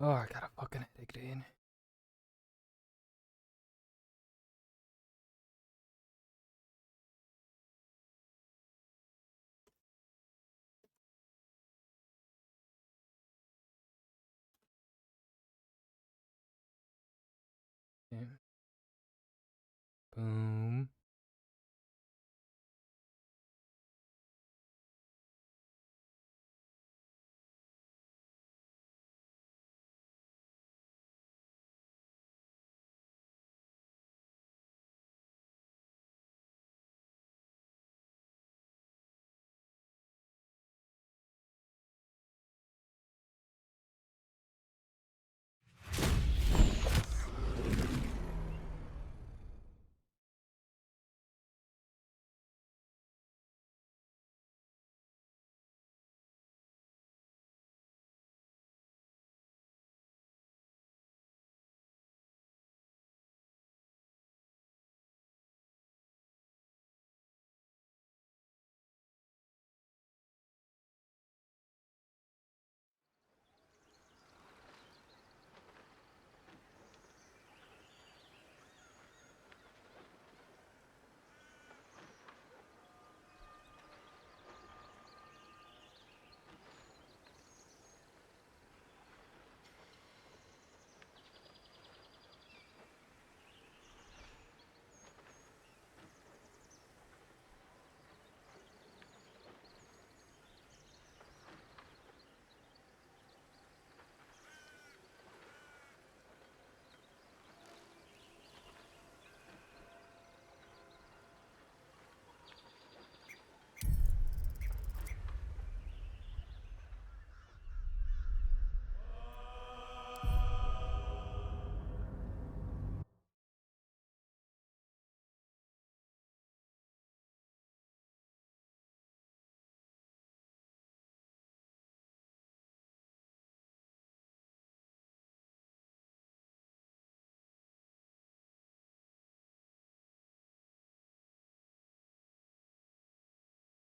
Oh, I got a fucking headache, dude. Okay. Boom.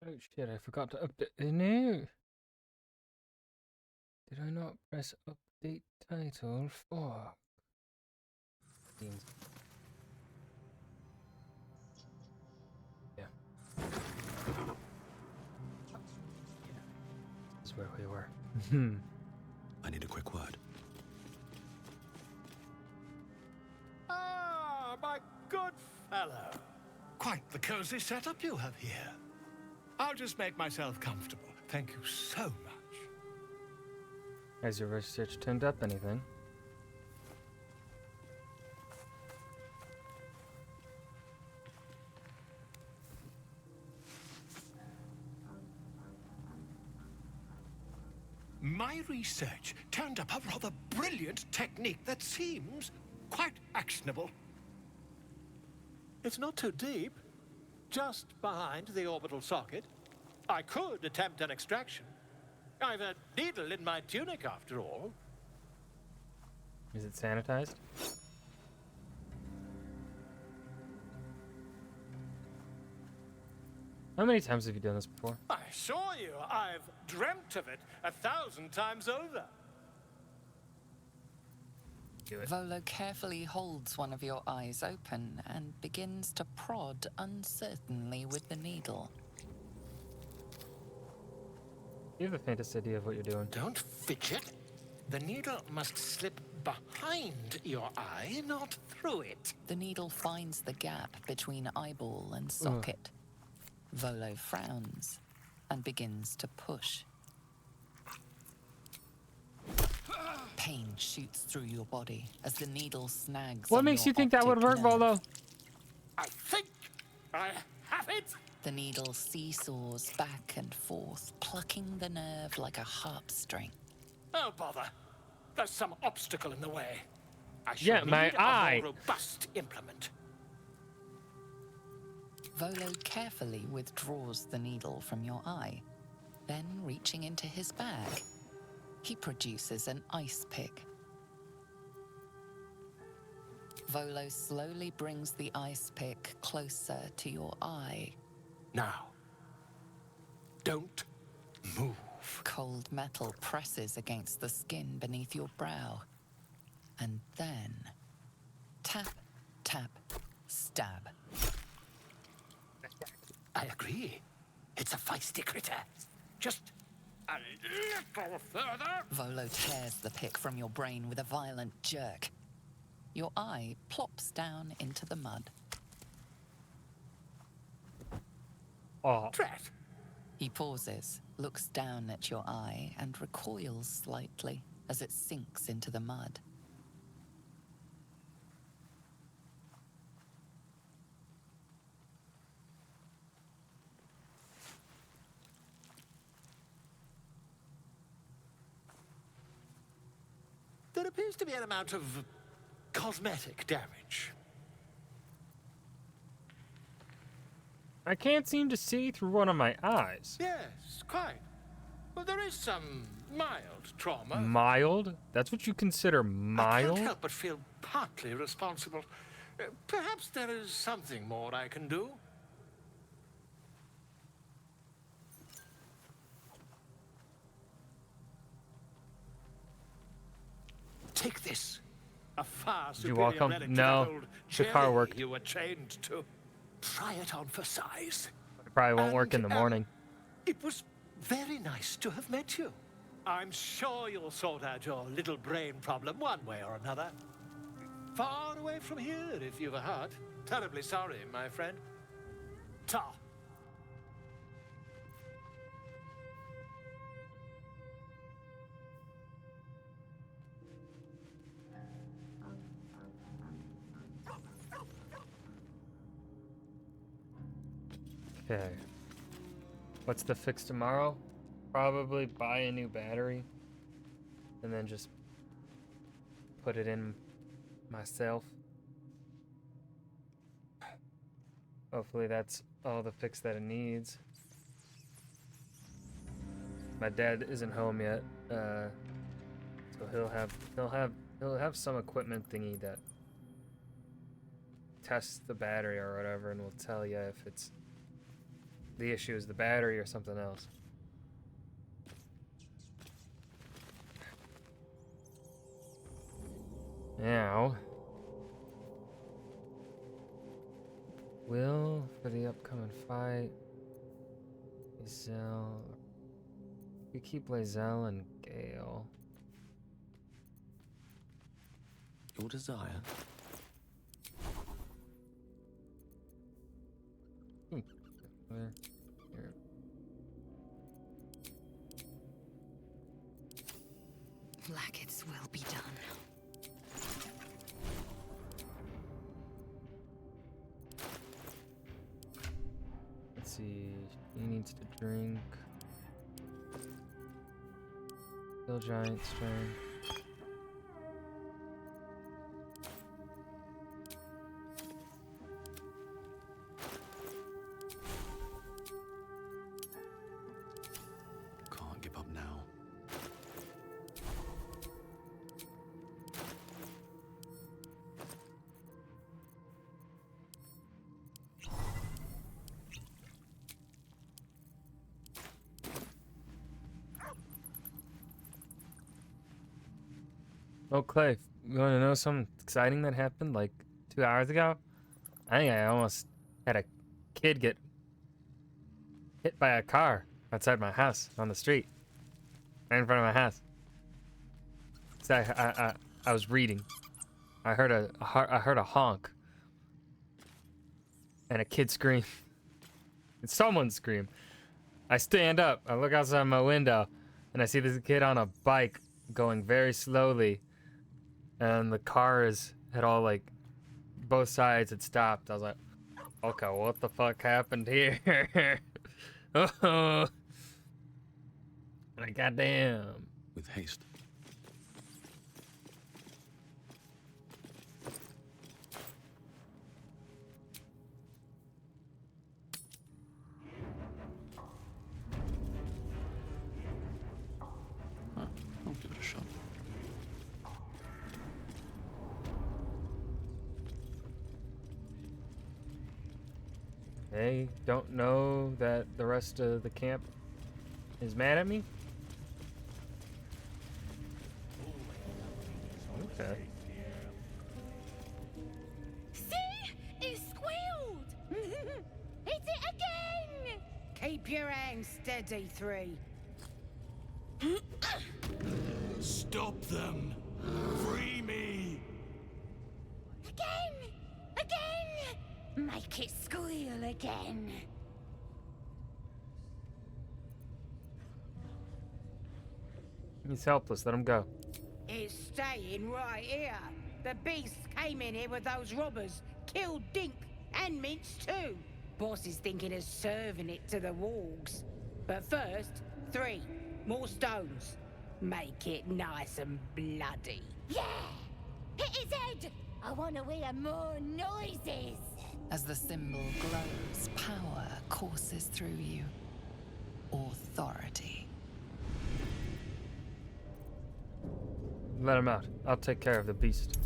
Oh shit, I forgot to update. No! Did I not press update title? Fuck. Means. Yeah. This is where we were. I need a quick word. Ah, my good fellow. Quite the cozy setup you have here. I'll just make myself comfortable. Thank you so much. Has your research turned up anything? My research turned up a rather brilliant technique that seems quite actionable. It's not too deep, just behind the orbital socket. I could attempt an extraction. I've a needle in my tunic, after all. Is it sanitized? How many times have you done this before? I assure you, I've dreamt of it 1,000 times over. Do it. Volo carefully holds one of your eyes open and begins to prod uncertainly with the needle. Do you have the faintest idea of what you're doing? Don't fidget. The needle must slip behind your eye, not through it. The needle finds the gap between eyeball and socket. Volo frowns and begins to push. Pain shoots through your body as the needle snags. What on makes your you think that would optic work, nerve. Volo? I think I have it. The needle seesaws back and forth, plucking the nerve like a harp string. Oh, bother. There's some obstacle in the way. I shall Yeah, my need eye. a more robust implement. Volo carefully withdraws the needle from your eye. Then, reaching into his bag, he produces an ice pick. Volo slowly brings the ice pick closer to your eye. Now, don't move. off. Cold metal presses against the skin beneath your brow. And then, tap, tap, stab. I agree. It's a feisty critter. Just a little further. Volo tears the pick from your brain with a violent jerk. Your eye plops down into the mud. Oh, Drat. He pauses, looks down at your eye, and recoils slightly as it sinks into the mud. There appears to be an amount of cosmetic damage. I can't seem to see through one of my eyes. Yes, quite. Well, there is some mild trauma. Mild? That's what you consider I mild? can't help but feel partly responsible. Perhaps there is something more I can do. Take this. A far You superior welcome? relic to No, that old the car jelly worked. you were chained to. Try it on for size. It probably won't work in And, the morning. It was very nice to have met you. I'm sure you'll sort out your little brain problem one way or another. Far away from here, if you've a heart. Terribly sorry, my friend. Ta. Okay. What's the fix tomorrow? Probably buy a new battery. And then just put it in myself. Hopefully that's all the fix that it needs. My dad isn't home yet, so he'll have some equipment thingy that tests the battery or whatever, and will tell you if it's the issue is the battery or something else. Now, will for the upcoming fight, Lae'zel. We keep Lae'zel and Gale. Your desire. Where? Here. Blackets will be done. Let's see. He needs to drink. Kill giant strength. Can't give up now. Oh, Clay, you want to know something exciting that happened like 2 hours ago? I think I almost had a kid get hit by a car outside my house on the street, right in front of my house. So I was reading. I heard a honk and a kid scream. And someone scream. I stand up. I look outside my window, and I see this kid on a bike going very slowly. And the car had all like both sides had stopped. I was like, okay, what the fuck happened here? Oh, like goddamn. With haste. Huh, I'll give it a shot. They don't know that the rest of the camp is mad at me? Okay. See? It squealed! Hit it again! Keep your hands steady, 3. Stop them! Free me! Again! Again! Make it squeal again. He's helpless. Let him go. It's staying right here. The beast came in here with those robbers, killed Dink and Minch too. Boss is thinking of serving it to the wargs. But first, 3 more stones. Make it nice and bloody. Yeah! Hit his head! I want to hear more noises! As the symbol glows, power courses through you. Authority. Let him out. I'll take care of the beast.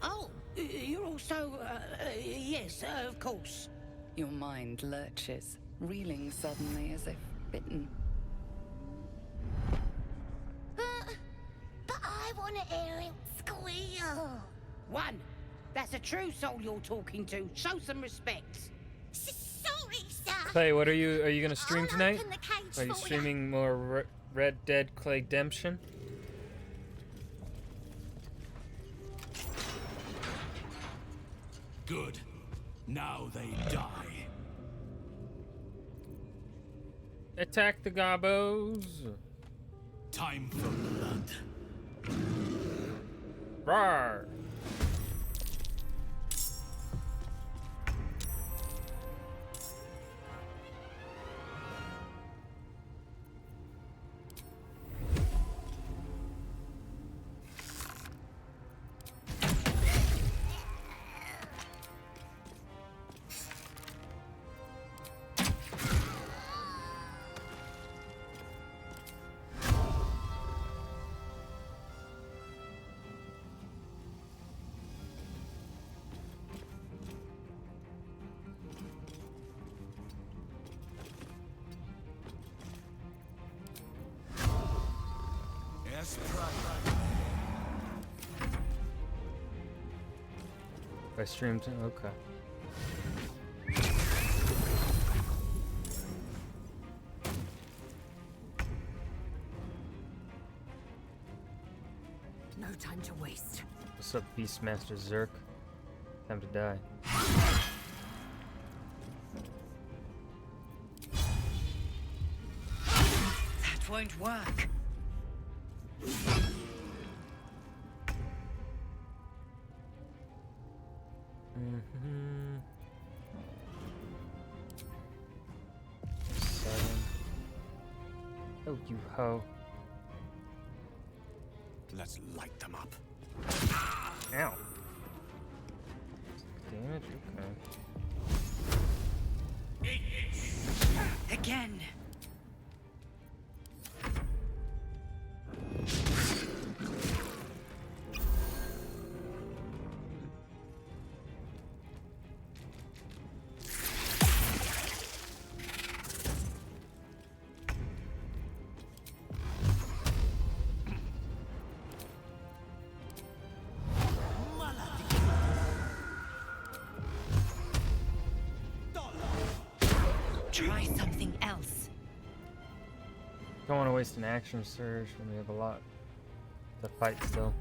Oh, you're also, yes, of course. Your mind lurches, reeling suddenly as if bitten. But I want to hear it squeal! 1. That's a true soul you're talking to. Show some respect. Sorry, sir! Clay, what are you gonna stream I'll tonight? open the cage Are you for streaming more Red Dead Claydemption? Good. Now they die. Attack the gobos! Time for blood. Rawr! Yes, pride. I streamed. Okay. No time to waste. What's up, Beastmaster Zerk? Time to die. That won't work. Mm-hmm. 7. Oh, you hoe. Let's light them up. Ow. Damage? Okay. Again. Try something else. Don't want to waste an action surge when we have a lot to fight still.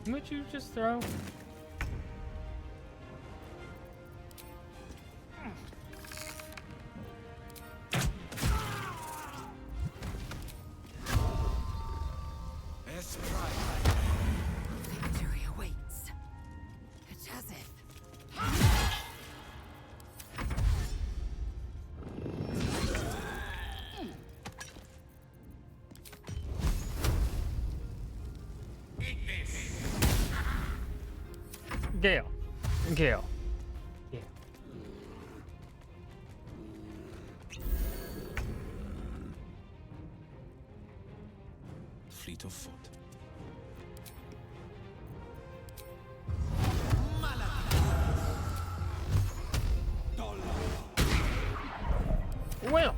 Would you just throw? Yes, pride. Victory awaits. It has it. Gale. Kill. Yeah. Fleet of foot. Well.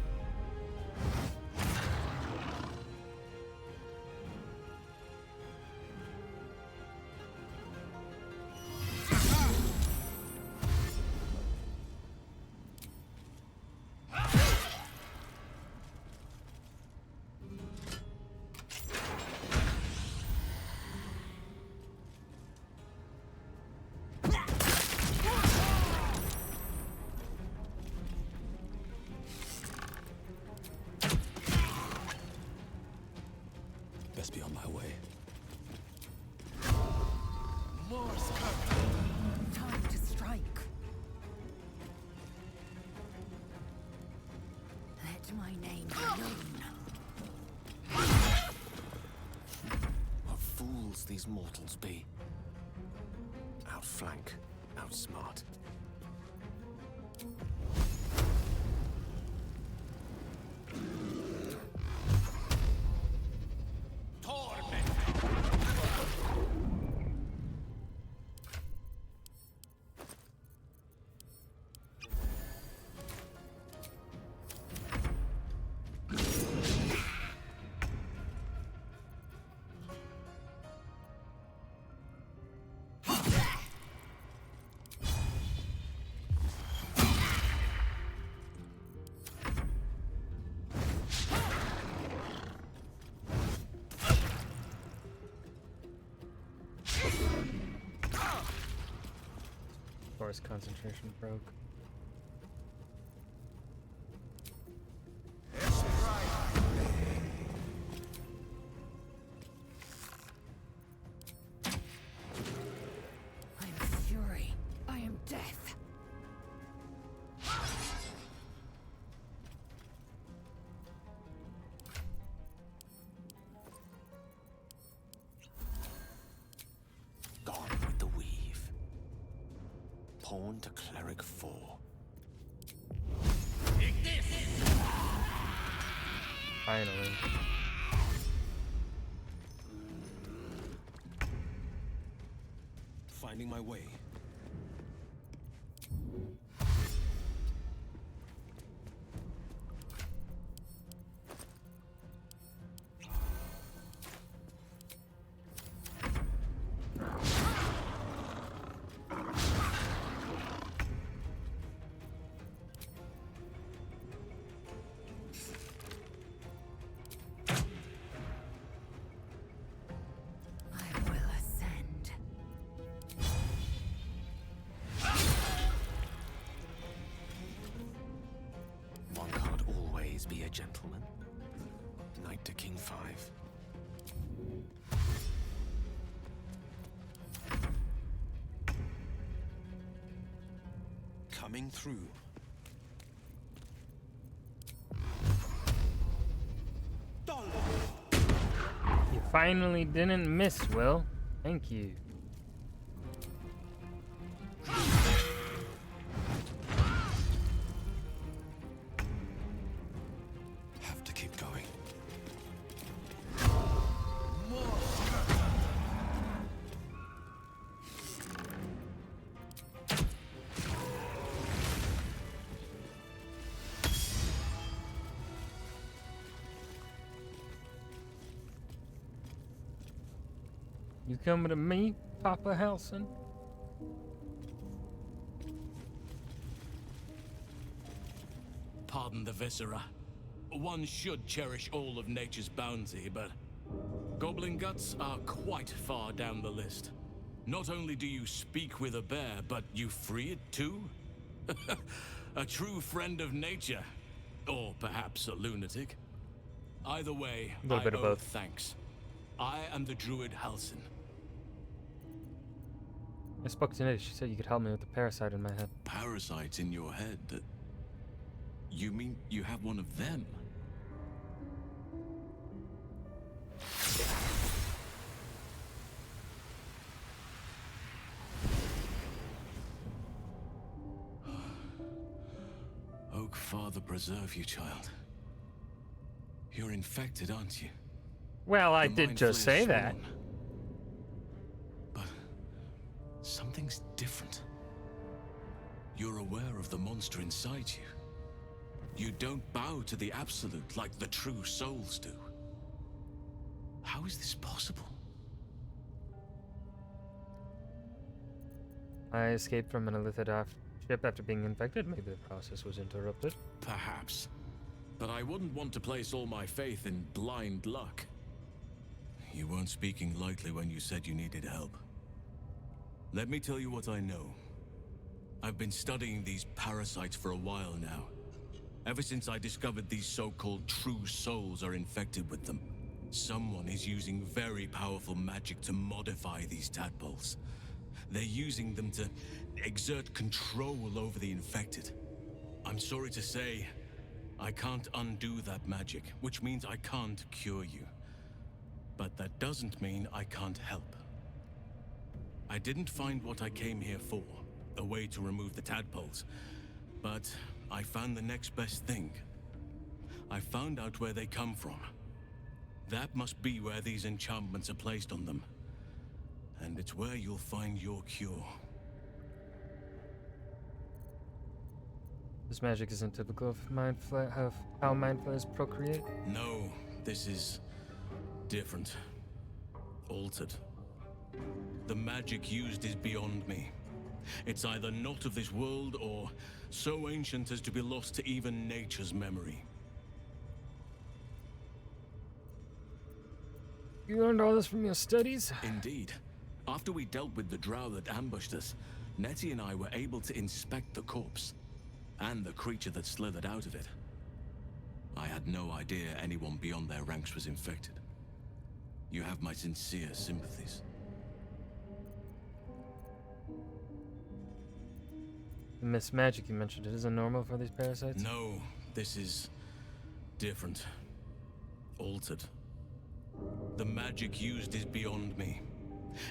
Best be on my way. Time to strike. Let my name be known. What fools these mortals be. Outflank, outsmart. Force concentration broke. I am fury. I am death. Gone with the weave. Pawn to cleric 4. Finally. Finding my way. I will ascend. One can't always be a gentleman. Knight to King 5. Coming through. You finally didn't miss, Will. Thank you. Have to keep going. You coming to me, Papa Halson? Pardon the viscera. One should cherish all of nature's bounty, but goblin guts are quite far down the list. Not only do you speak with a bear, but you free it too? A true friend of nature. Or perhaps a lunatic. Either way, A little bit of owe both. thanks. I am the druid Halson. I spoke to Niddy. She said you could help me with the parasite in my head. Parasites in your head? You mean you have one of them? Look, Father preserve you, child. You're infected, aren't you? Well, I The did Mind just Flayer's say that. sworn. But something's different. You're aware of the monster inside you. You don't bow to the Absolute like the true souls do. How is this possible? I escaped from an Elithid ship after being infected. Maybe the process was interrupted. Perhaps. But I wouldn't want to place all my faith in blind luck. You weren't speaking lightly when you said you needed help. Let me tell you what I know. I've been studying these parasites for a while now. Ever since I discovered these so-called true souls are infected with them. Someone is using very powerful magic to modify these tadpoles. They're using them to exert control over the infected. I'm sorry to say, I can't undo that magic, which means I can't cure you. But that doesn't mean I can't help. I didn't find what I came here for, a way to remove the tadpoles. But I found the next best thing. I found out where they come from. That must be where these enchantments are placed on them. And it's where you'll find your cure. This magic isn't typical of how mind flayers procreate. No, this is different. Altered. The magic used is beyond me. It's either not of this world or so ancient as to be lost to even nature's memory. You learned all this from your studies? Indeed. After we dealt with the drow that ambushed us, Nettie and I were able to inspect the corpse. And the creature that slithered out of it. I had no idea anyone beyond their ranks was infected. You have my sincere sympathies. The mist magic you mentioned, it isn't normal for these parasites? No, this is different. Altered. The magic used is beyond me.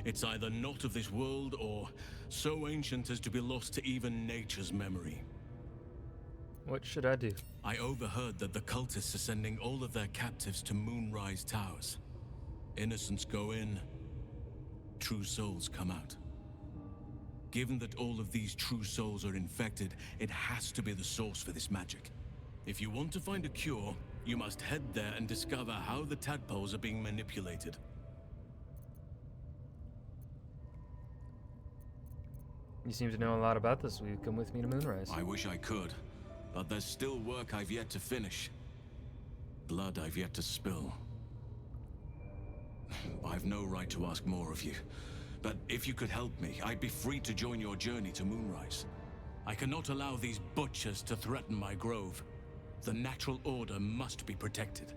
It's either not of this world or so ancient as to be lost to even nature's memory. What should I do? I overheard that the cultists are sending all of their captives to Moonrise Towers. Innocents go in, true souls come out. Given that all of these true souls are infected, it has to be the source for this magic. If you want to find a cure, you must head there and discover how the tadpoles are being manipulated. You seem to know a lot about this. Will you come with me to Moonrise? I wish I could, but there's still work I've yet to finish. Blood I've yet to spill. I've no right to ask more of you, but if you could help me, I'd be free to join your journey to Moonrise. I cannot allow these butchers to threaten my grove. The natural order must be protected.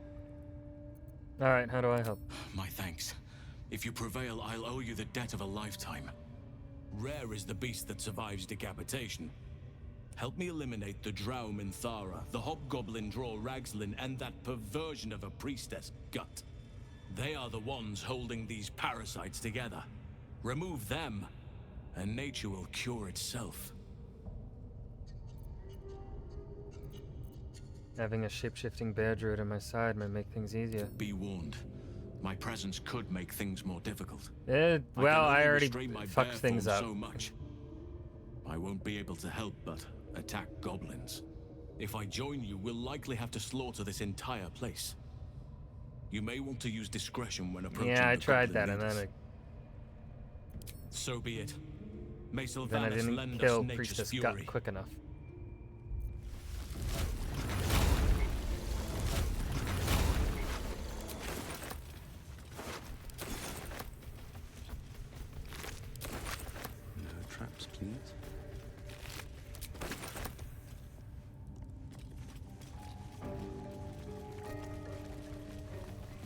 Alright, how do I help? My thanks. If you prevail, I'll owe you the debt of a lifetime. Rare is the beast that survives decapitation. Help me eliminate the Drow Minthara, the Hobgoblin Draw Ragslin, and that perversion of a priestess, Gut. They are the ones holding these parasites together. Remove them, and nature will cure itself. Having a shape-shifting bear druid on my side might make things easier. Be warned. My presence could make things more difficult. Well, I already restrain my fucked bear things form up. so much. I won't be able to help but attack goblins. If I join you, we'll likely have to slaughter this entire place. You may want to use discretion when approaching Yeah, I the tried goblin that, and leaders. then So be it. May I Sylvanas didn't lend kill us nature's Priestess fury. Gut quick enough. No traps, please.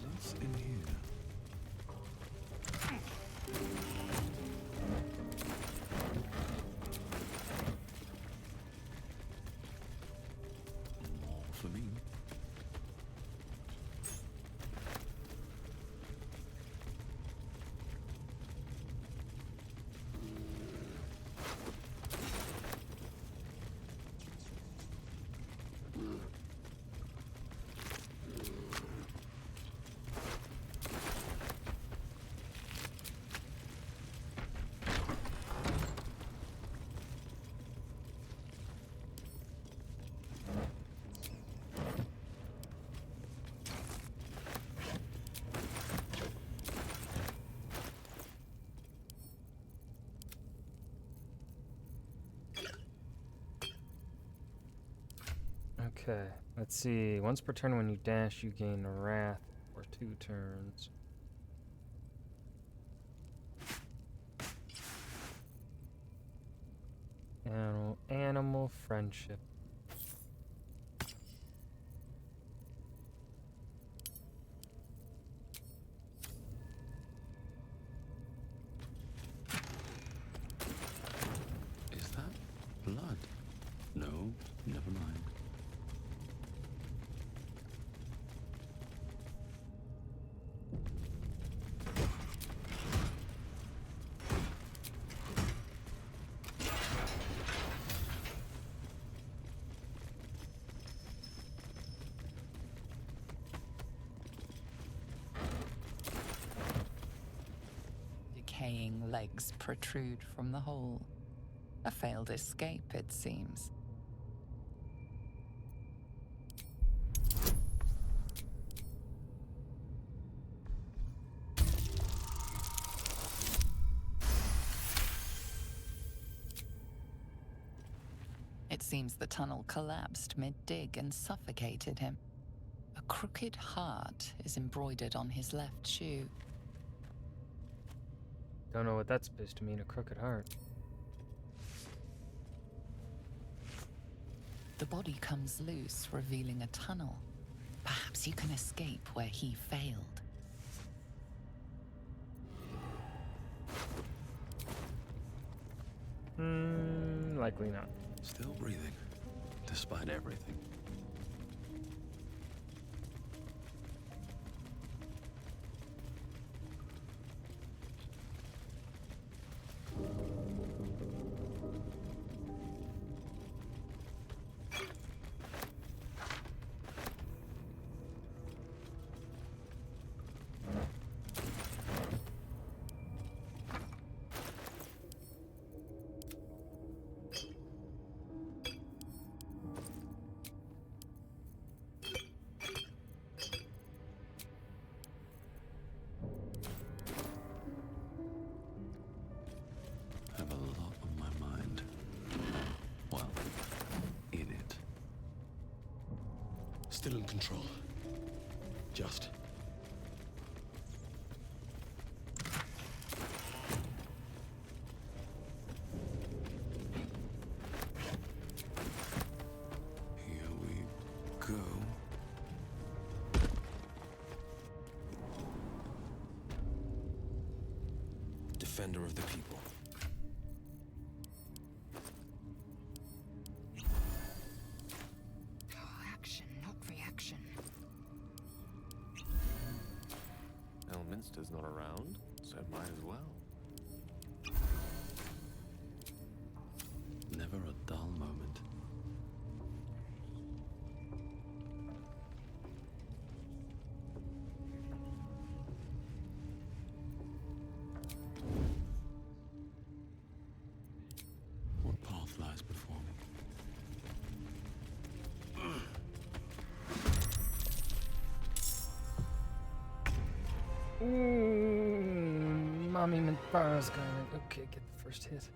What's in here? More for me. Okay, let's see. Once per turn when you dash, you gain wrath for 2 turns. Animal friendship. Is that blood? No, never mind. Decaying legs protrude from the hole. A failed escape, it seems. It seems the tunnel collapsed mid-dig and suffocated him. A crooked heart is embroidered on his left shoe. Don't know what that's supposed to mean, a crooked heart. The body comes loose, revealing a tunnel. Perhaps you can escape where he failed. Likely not. Still breathing, despite everything. I have a lot on my mind. Well, in it. Still in control. Just. Here we go. Defender of the people. Action, not reaction. Elminster's not around, so might as well. Never a dull moment. What path lies before me? Ooh, Mommy Minbara's gonna. Okay, get the first hit.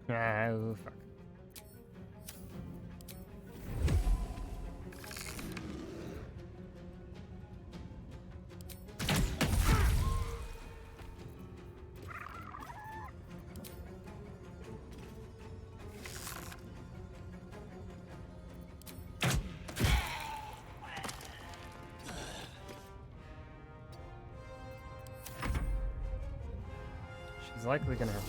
Ah, oh, fuck. She's likely gonna have.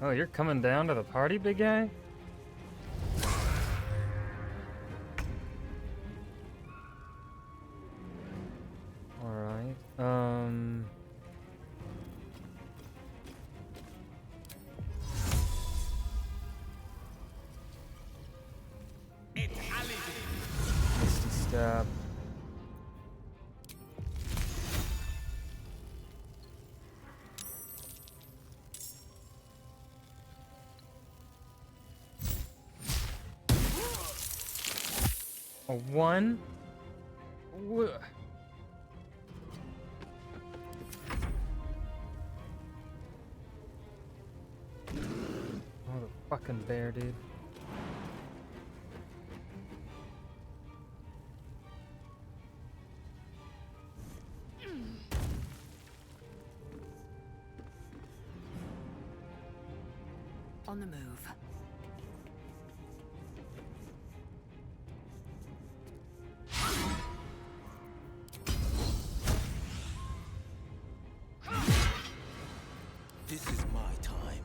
Oh, you're coming down to the party, big guy? Alright, A 1. Oh, the fucking bear, dude. On the move. This is my time.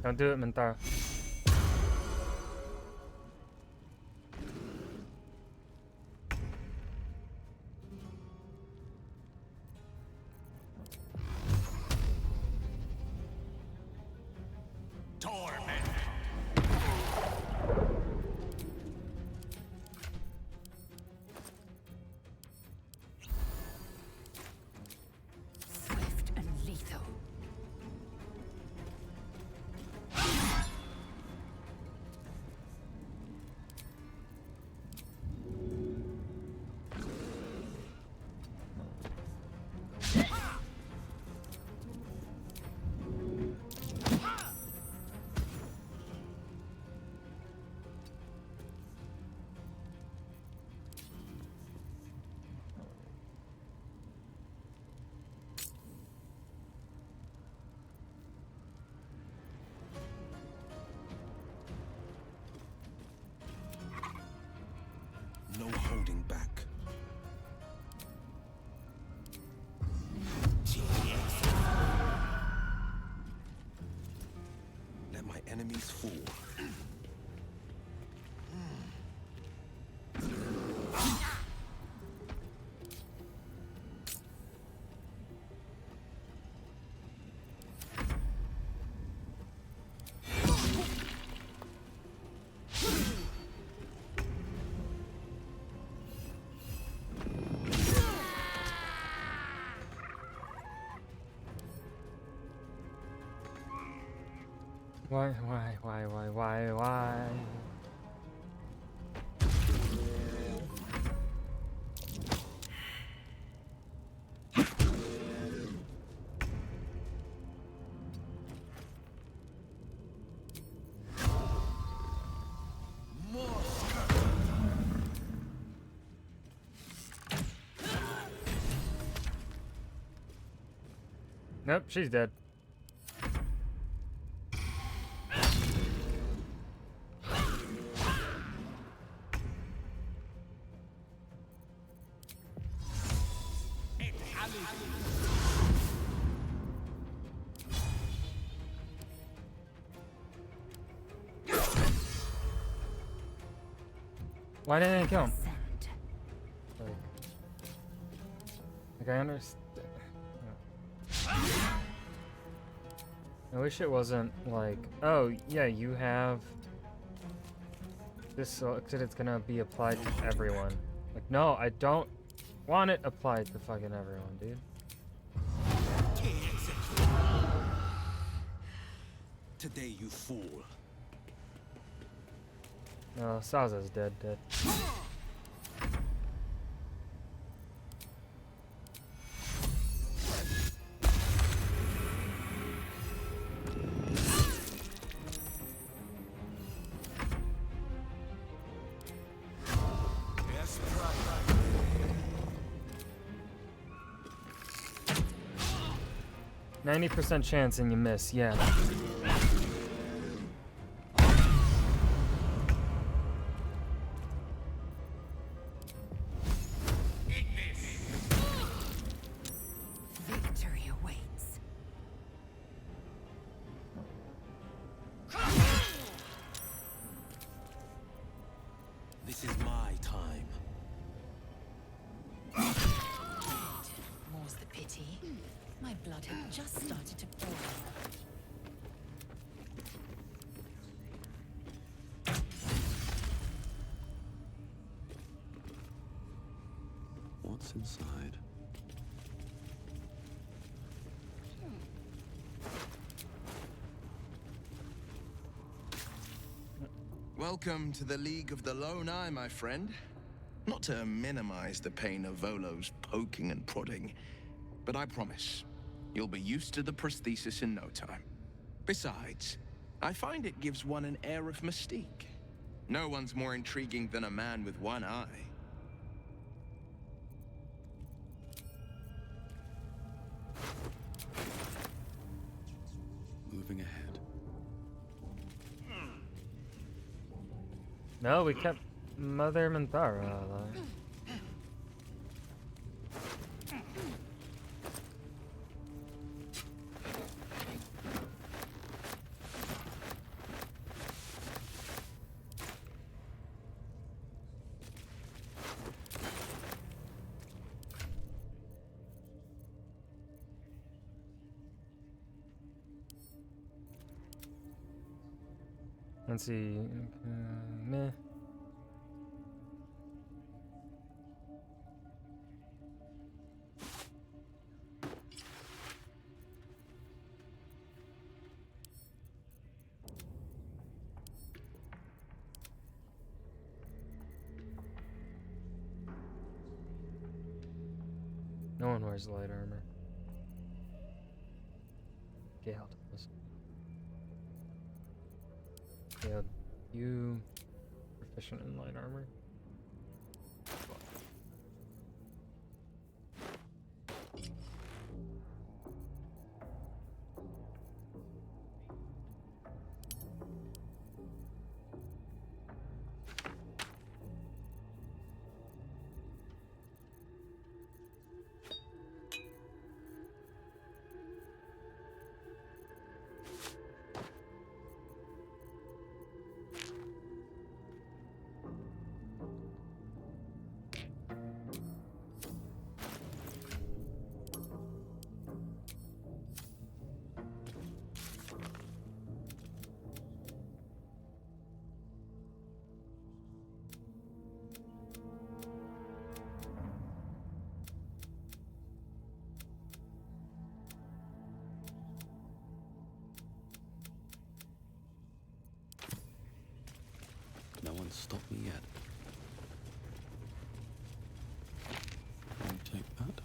Don't do it, Mentara. Swift and lethal. No holding back. Let my enemies fall. Why? Nope, she's dead. Why didn't I kill him? Send. Like, Like, I understand. I wish it wasn't like, oh, yeah, you have this selected, it's gonna be applied to everyone. Like, no, I don't want it applied to fucking everyone, dude. Today, you fool. No, Saza's dead. Yes, 90% chance and you miss, yeah. Victory awaits. This is my time. More's the pity. My blood had just started to boil. What's inside? Welcome to the League of the Lone Eye, my friend. Not to minimize the pain of Volo's poking and prodding, but I promise, you'll be used to the prosthesis in no time. Besides, I find it gives one an air of mystique. No one's more intriguing than a man with one eye. Moving ahead. No, we kept Mother Minthara alive. Let's see. Meh. No one wears light armor. Gale does. Gale, you proficient in light armor? No one's stopped me yet. I'll take that.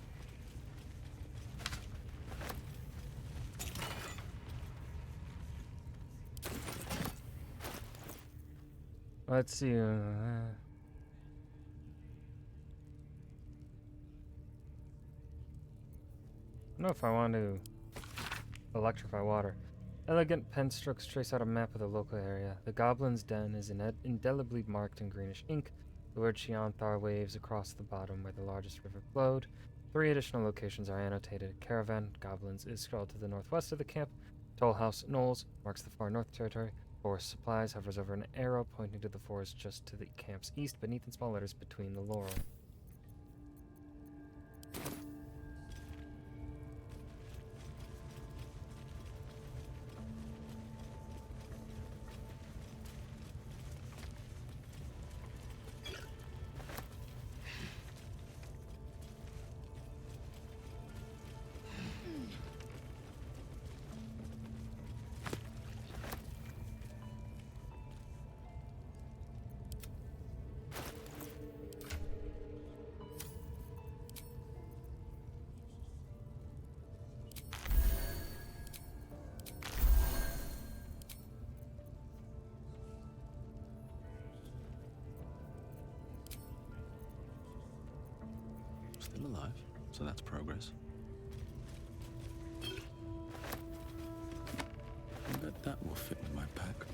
Let's see. I don't know if I want to electrify water. Elegant pen strokes trace out a map of the local area. The Goblin's Den is indelibly marked in greenish ink. The word Shianthar waves across the bottom where the largest river flowed. 3 additional locations are annotated. Caravan, Goblins, is scrawled to the northwest of the camp. Toll House, Knolls, marks the far north territory. Forest Supplies hovers over an arrow pointing to the forest just to the camp's east, beneath in small letters between the laurel. Still alive, so that's progress. I bet that will fit with my pack.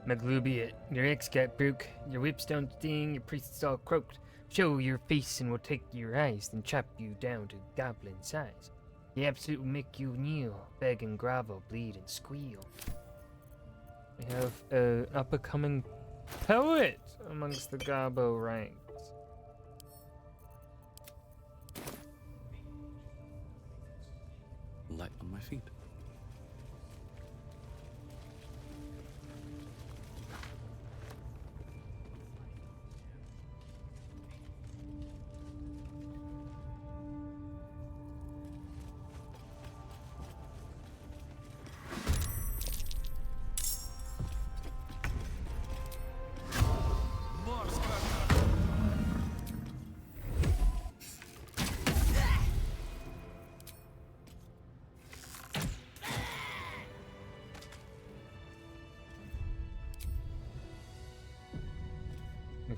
McGlooby it. Your eggs got broke, your whips don't sting, your priests all croaked. Show your face and we'll take your eyes, then chop you down to goblin size. The absolute will make you kneel, beg and grovel, bleed and squeal. We have an up-and-coming poet amongst the gobbo ranks. Light on my feet.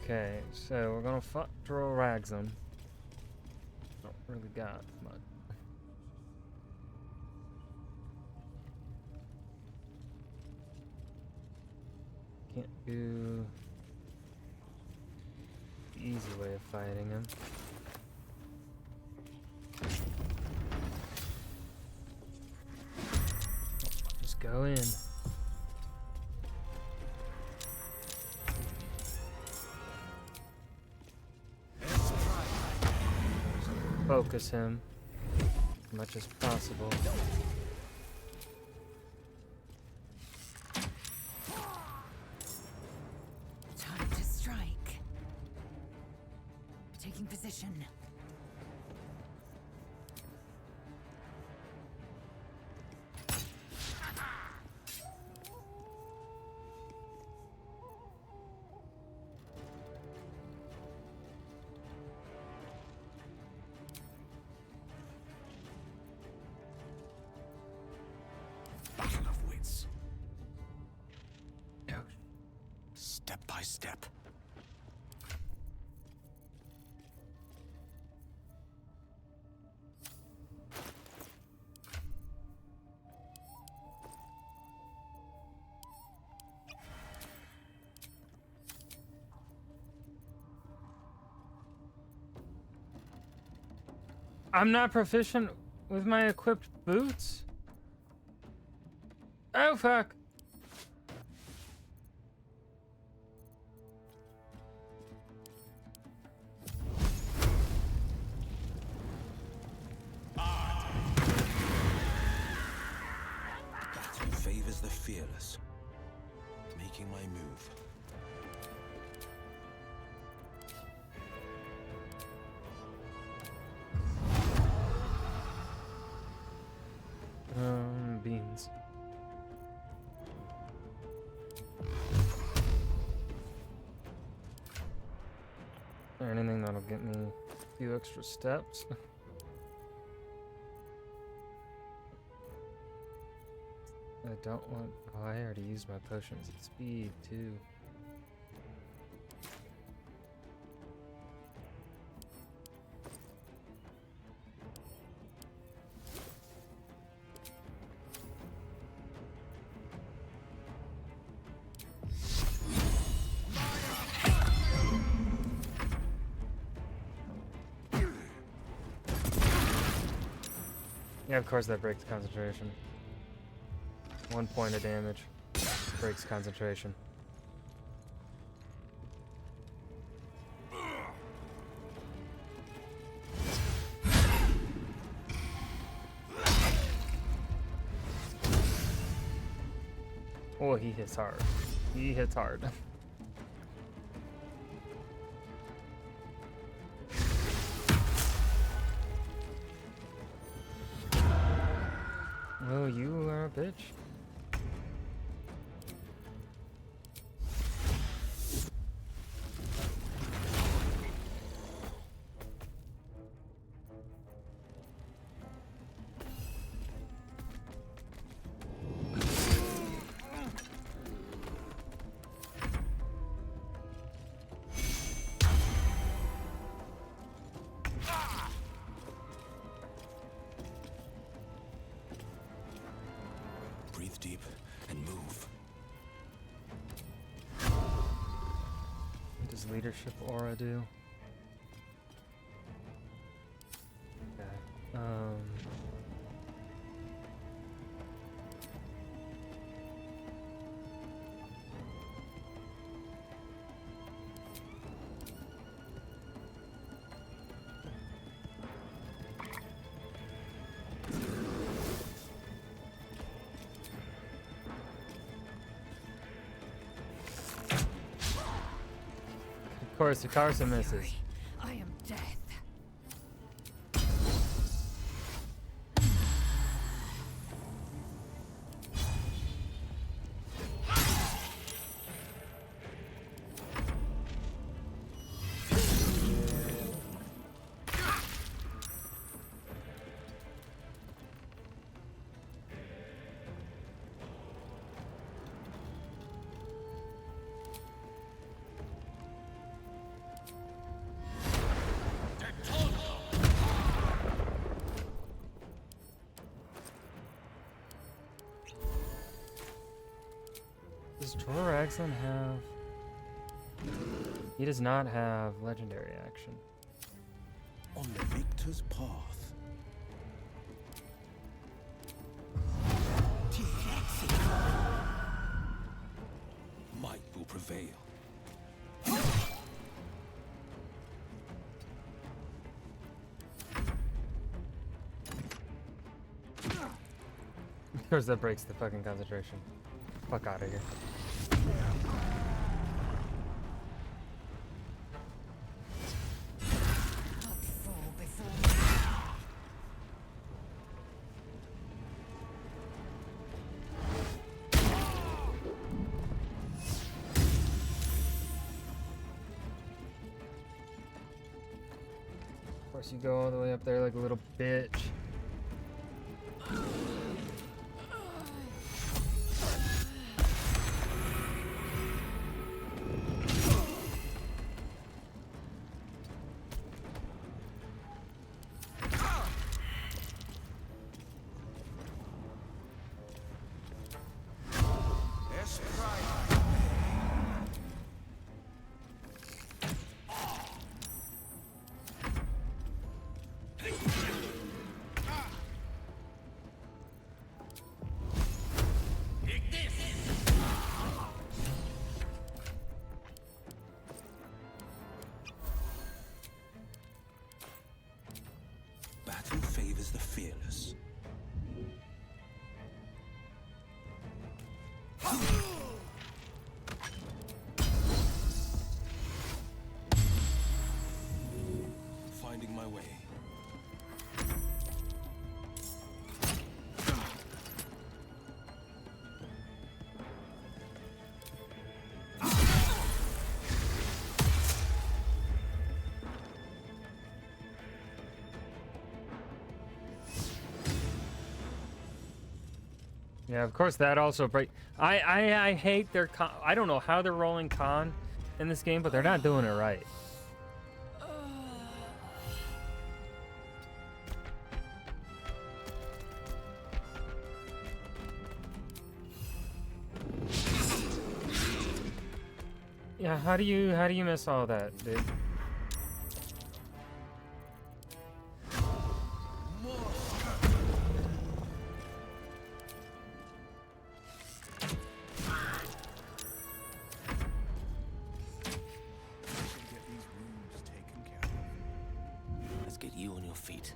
Okay, so we're gonna throw rags on. Don't really got much. Can't do the easy way of fighting him. Just go in. Focus him as much as possible. Time to strike. Taking position. Battle of wits. Step by step. I'm not proficient with my equipped boots? Oh fuck! Battle favors the fearless. Making my move. Beans. Is there anything that'll get me a few extra steps? I don't want. Oh, I already used my potions at speed too. Yeah, of course that breaks concentration. 1 point of damage breaks concentration. Oh, he hits hard. He hits hard. Oh, you are a bitch. deep and move. What does leadership aura do? Okay. Of course, Carson misses. I am death. Does Droraxon have... He does not have legendary action. On the victor's path. Might will prevail. Of course, that breaks the fucking concentration. Fuck out of here. Of course, you go all the way up there like a little bitch. Battle favors the fearless. Finding my way. Yeah, of course that also break. I hate their con. I don't know how they're rolling con in this game, but they're not doing it right. Yeah, how do you miss all that, dude? Let's get you on your feet.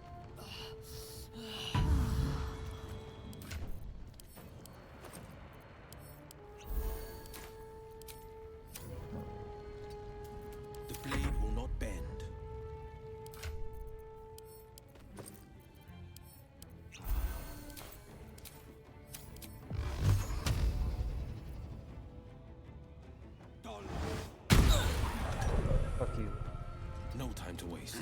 The blade will not bend. Fuck you. No time to waste.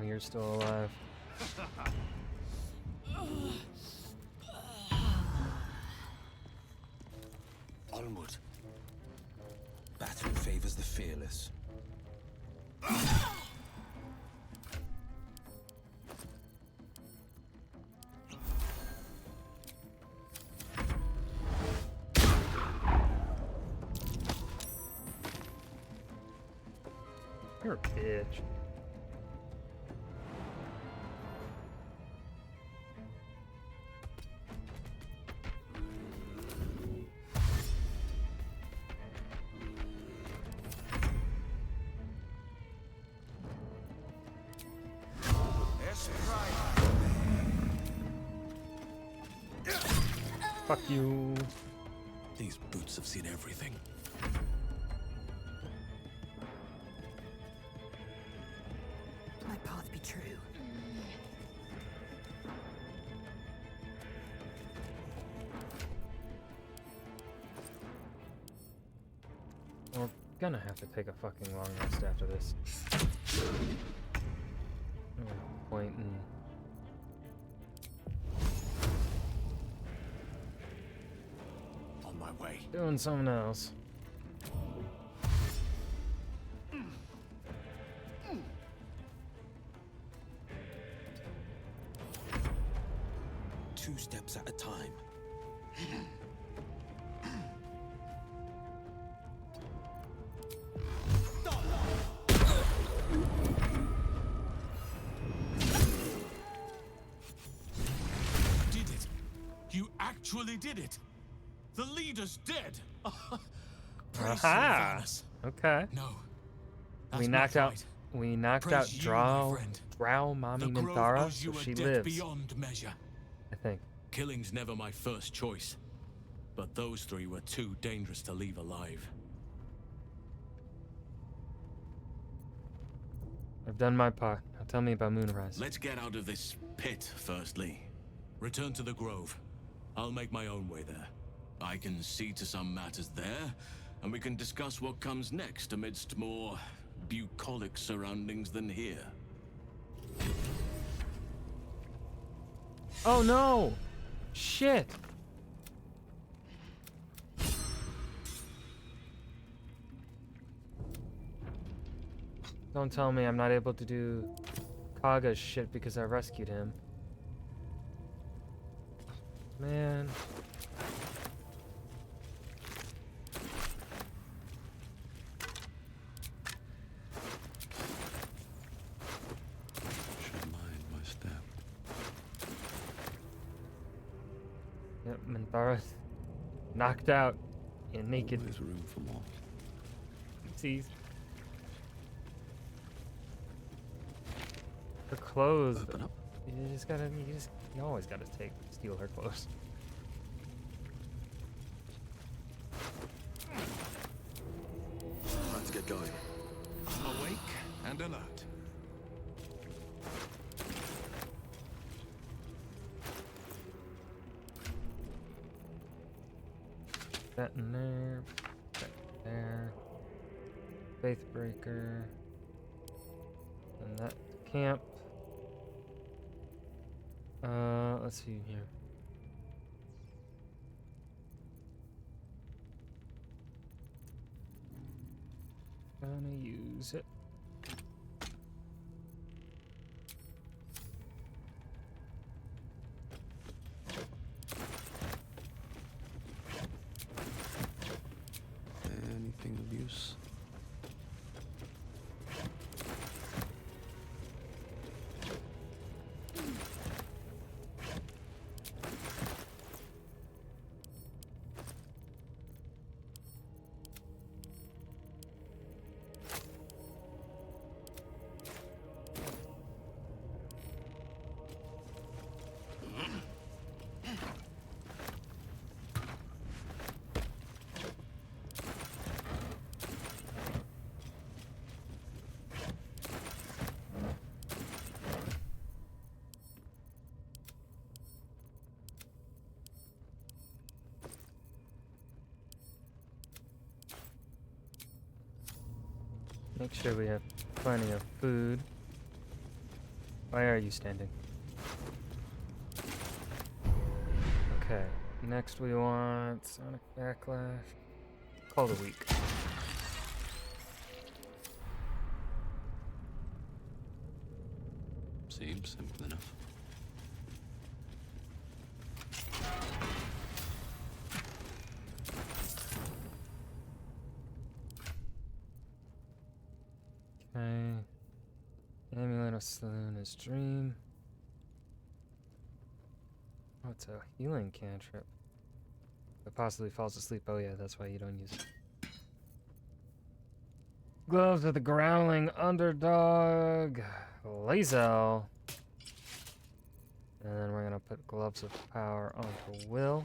you're still alive. Onward. Battle favors the fearless. You're a bitch. Fuck you. These boots have seen everything. My path be true. We're gonna have to take a fucking long rest after this. No point in On my way. doing something else. Two steps at a time. Did it? You actually did it. The leader's dead. Praise Aha! Sylvanas. Okay. No. We that's knocked not out right. we knocked Praise out you, my Drow friend. Mommy The Grove Minthara, owes you so a she debt lives, beyond measure. I think. Killing's never my first choice, but those three were too dangerous to leave alive. I've done my part. Now tell me about Moonrise. Let's get out of this pit, firstly. Return to the Grove. I'll make my own way there. I can see to some matters there, and we can discuss what comes next amidst more bucolic surroundings than here. Oh no! Shit! Don't tell me I'm not able to do Kaga's shit because I rescued him. Man. Should mind my step. Yep, Minthara's knocked out and naked. There's room for more. See? Her clothes. Open up. You always gotta steal her clothes. Let's get going. Awake and alert. That in there. That there. Faithbreaker. And that camp. Let's see here. Gonna use it. Anything of use? Make sure we have plenty of food. Why are you standing? Okay. Next we want Sonic Backlash. Call the week. Seems simple enough. Okay. Amulet of Saloon's Dream. Oh, it's a healing cantrip. It possibly falls asleep. Oh yeah, that's why you don't use it. Gloves of the Growling Underdog. Lazel. And then we're gonna put Gloves of Power onto Will.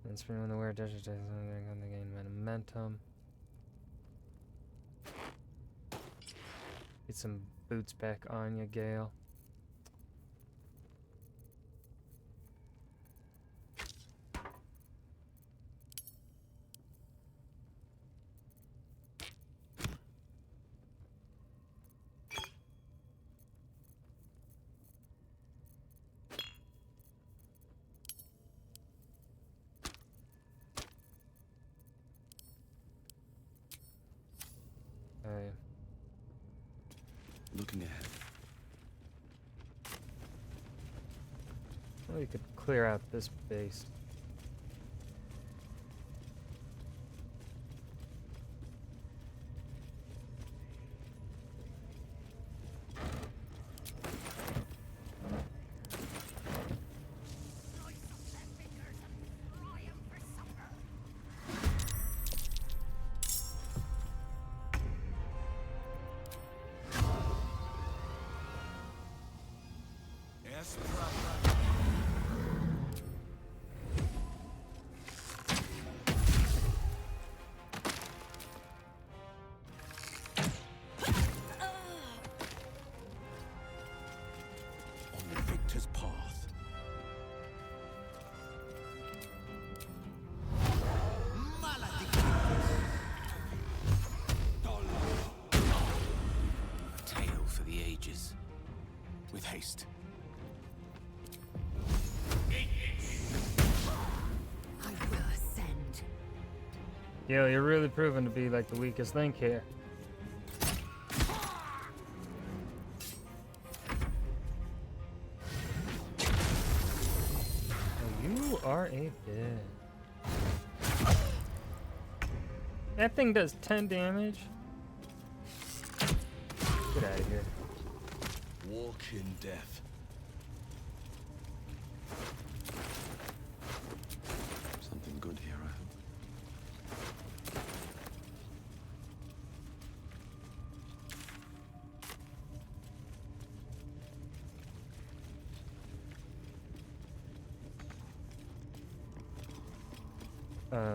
And spin when the wearer dashes to gain momentum. Get some boots back on you, Gale. Okay. Looking ahead. Well, you could clear out this base. Yes, on the victor's path. A tale for the ages. With haste. I will ascend. Yo, you're really proving to be like the weakest link here. Oh, you are a bitch. That thing does 10 damage. Get out of here. Walk in death. Something good here, I hope.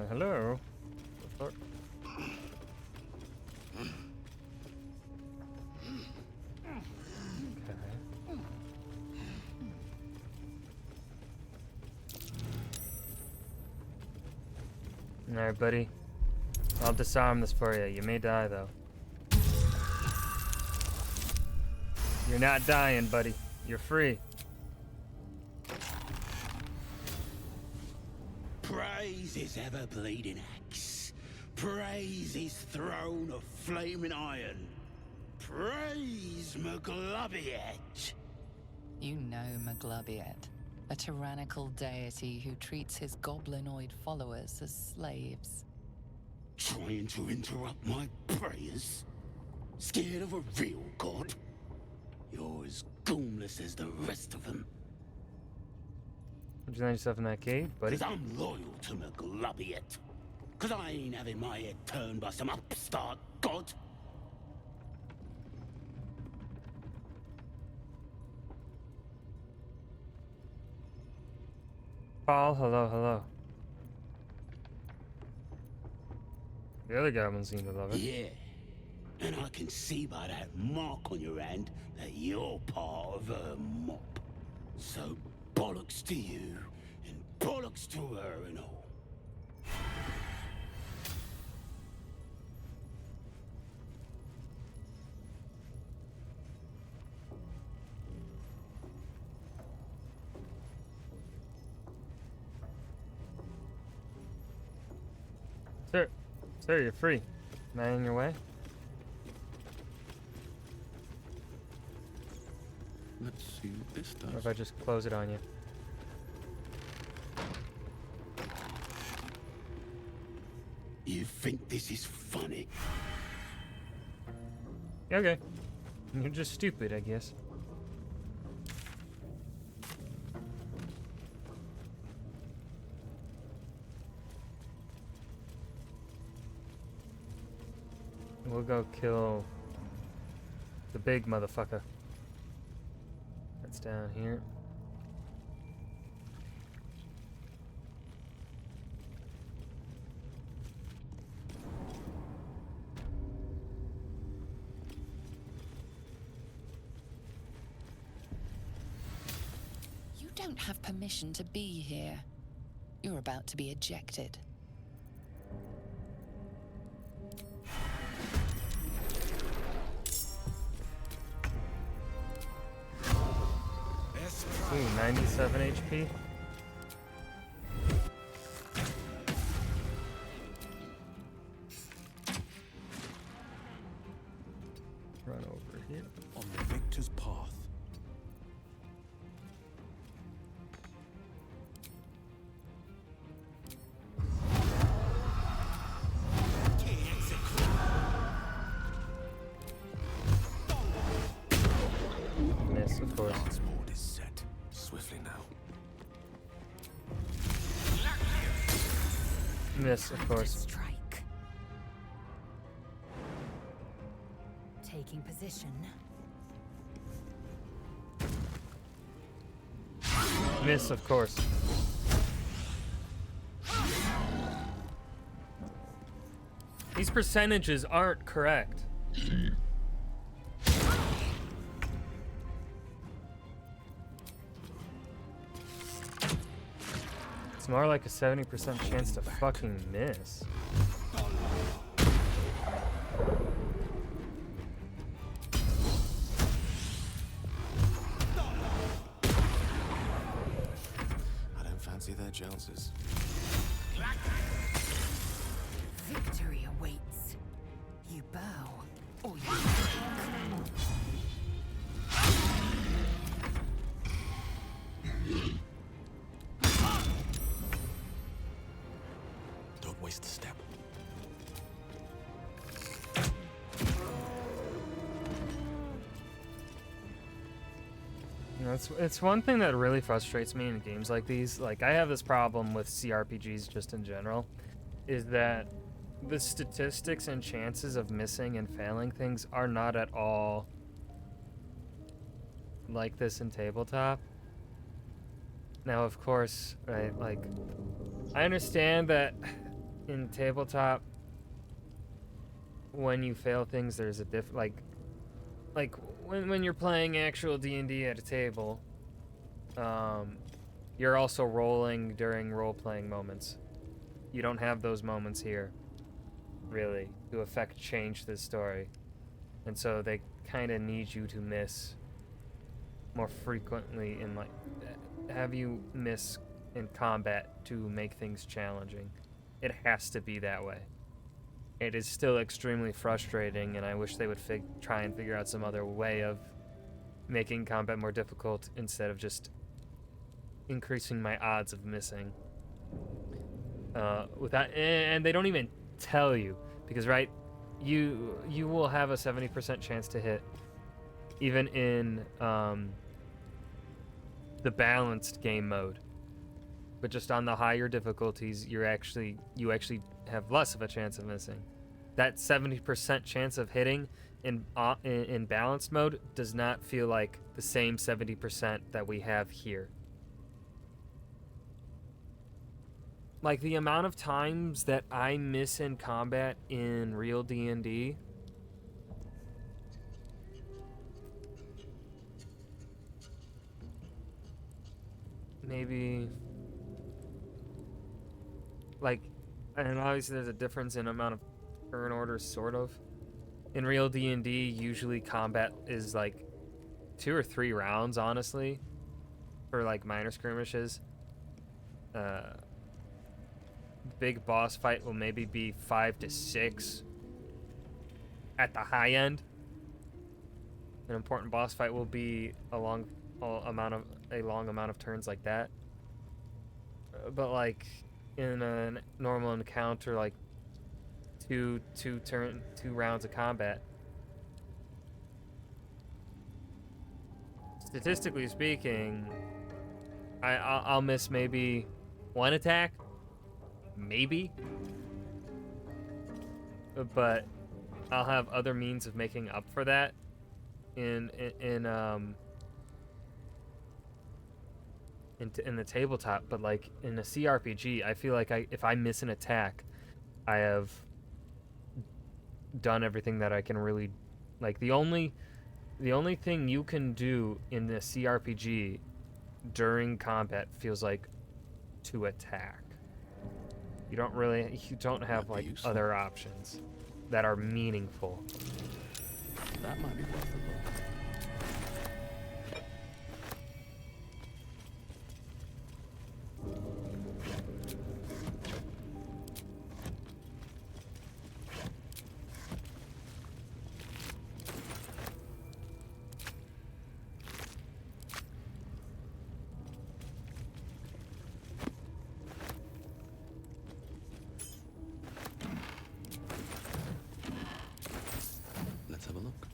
Hello? The fuck? Okay. Alright, buddy. I'll disarm this for you. You may die, though. You're not dying, buddy. You're free. Praise his ever-bleeding axe. Praise his throne of flaming iron. Praise Maglobiet. You know Maglobiet, a tyrannical deity who treats his goblinoid followers as slaves. Trying to interrupt my prayers? Scared of a real god? You're as goonless as the rest of them. Would you land yourself in that cave, buddy? 'Cause I'm loyal to Maglobiet. 'Cause I ain't having my head turned by some upstart god. Paul, hello, hello. The other goblins seem to love it. Yeah. And I can see by that mark on your hand that you're part of her mob. So bollocks to you, and bollocks to her and all. Sir, sir, you're free. Am I in your way? Let's see what this Or does. if I just close it on you? You think this is funny? Okay. You're just stupid, I guess. We'll go kill the big motherfucker. That's down here. You don't have permission to be here. You're about to be ejected. Ooh, 97 HP. Run over here. On the victor's path. Miss, of course. Lance board is set. Swiftly now. Miss, of course. Strike. Taking position. Miss, of course. These percentages aren't correct. It's more like a 70% chance to fucking miss. I don't fancy their chances. Victory awaits. You bow, or you Don't waste a step. You know, it's one thing that really frustrates me in games like these. Like, I have this problem with CRPGs just in general, is that the statistics and chances of missing and failing things are not at all like this in tabletop. Now, of course, right, like, I understand that in tabletop, when you fail things, there's a like when you're playing actual D&D at a table, you're also rolling during role-playing moments. You don't have those moments here, really, to affect change the story. And so they kind of need you to miss more frequently in, like, have you miss in combat to make things challenging. It has to be that way. It is still extremely frustrating, and I wish they would try and figure out some other way of making combat more difficult instead of just increasing my odds of missing. And they don't even tell you, because right, you will have a 70% chance to hit, even in the balanced game mode. But just on the higher difficulties, you actually have less of a chance of missing. That 70% chance of hitting in balanced mode does not feel like the same 70% that we have here. Like, the amount of times that I miss in combat in real D&D, maybe, like, and obviously there's a difference in amount of turn orders, sort of. In real D&D, usually combat is like 2 or 3 rounds, honestly, for like minor skirmishes. big boss fight will maybe be 5 to 6 at the high end. An important boss fight will be a long amount of turns like that. But like in a normal encounter, like two rounds of combat. Statistically speaking, I'll miss maybe one attack, maybe, but I'll have other means of making up for that in the tabletop. But like in a CRPG, I feel like if I miss an attack, I have done everything that I can really, like the only thing you can do in the CRPG during combat feels like to attack. You don't have like other options that are meaningful. That might be worth a look. Let's have a look.